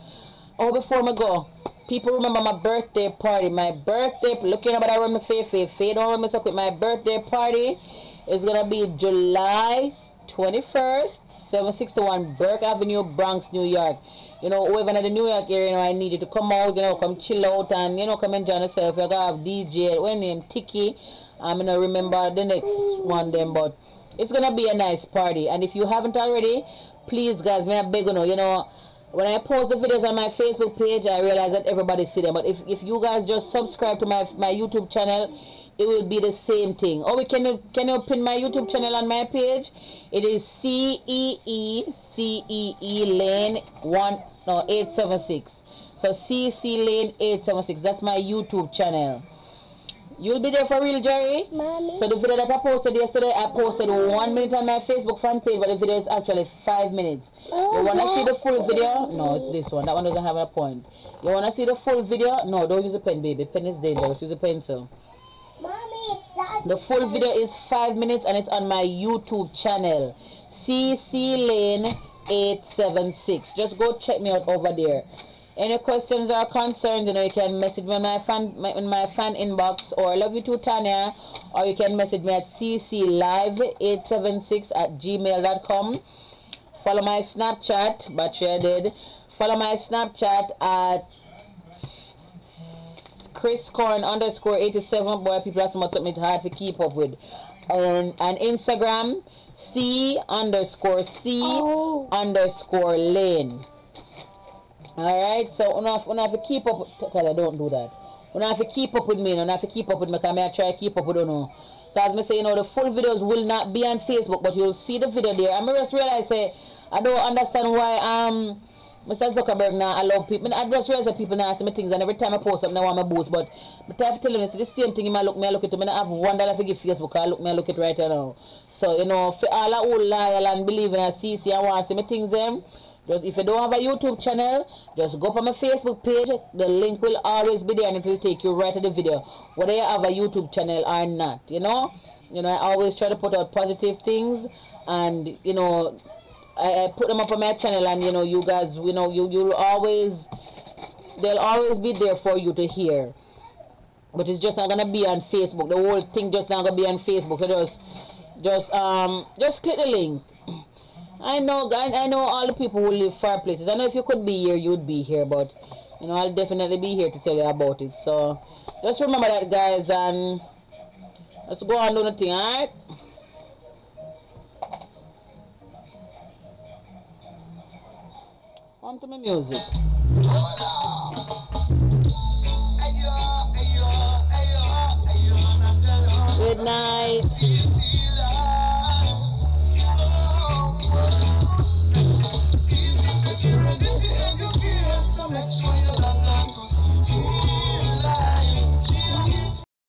Oh, before I go, people remember my birthday party. My birthday, looking about I run my Faye don't run me so quick. My birthday party is going to be July 21st, 761 Burke Avenue, Bronx, New York. You know, whoever in the New York area, you know, I need you to come out, you know, come chill out and, you know, come enjoy yourself. You're going to have DJ, when name Tiki. I'm going to remember the next one then, but it's going to be a nice party. And if you haven't already, please, guys, may I beg you know, when I post the videos on my Facebook page, I realize that everybody see them. But if you guys just subscribe to my YouTube channel, it will be the same thing. Oh, can you pin my YouTube channel on my page? It is CeeCee Lane 876. So CeeCee Lane 876. That's my YouTube channel. You'll be there for real, Jerry? Mommy. So the video that I posted yesterday, I posted 1 minute on my Facebook fan page, but the video is actually 5 minutes. Oh, you want to see the full video? No, it's this one. That one doesn't have a point. You want to see the full video? No, don't use a pen, baby. Pen is dangerous. Use a pencil. Mommy, the full video is 5 minutes and it's on my YouTube channel. CeeCee Lane 876. Just go check me out over there. Any questions or concerns, you know, you can message me in my fan inbox, or love you too, Tanya, or you can message me at ccclive876@gmail.com. Follow my Snapchat, but you did. Follow my Snapchat at ChrisCorn_87. Boy, people have something it's hard to keep up with. And Instagram, C_C_Lane. Alright, so when I have to keep up, tell her don't do that. When I have to keep up with me, when I have to keep up with me, because I try to keep up with you know. So as I say, you know, the full videos will not be on Facebook, but you'll see the video there. And I just realize, I don't understand why Mr. Zuckerberg now allow people. I just realize that people now see me things, and every time I post something, I want my boost. But I have to tell them it's the same thing. I look at it. I have $1 to give Facebook. I look at it right now. So, you know, for all that old loyal and believing in CeeCee, I want to see me things them. Just if you don't have a YouTube channel, just go up on my Facebook page. The link will always be there and it will take you right to the video, whether you have a YouTube channel or not. You know, I always try to put out positive things, and you know, I put them up on my channel, and you know, you guys, you know, they'll always be there for you to hear. But it's just not gonna be on Facebook. The whole thing just not gonna be on Facebook. You just click the link. I know all the people who live far places. I know if you could be here, you'd be here, but you know, I'll definitely be here to tell you about it. So just remember that, guys, and let's go on do the thing, alright? On to my music. Good night. Security, and you give so much.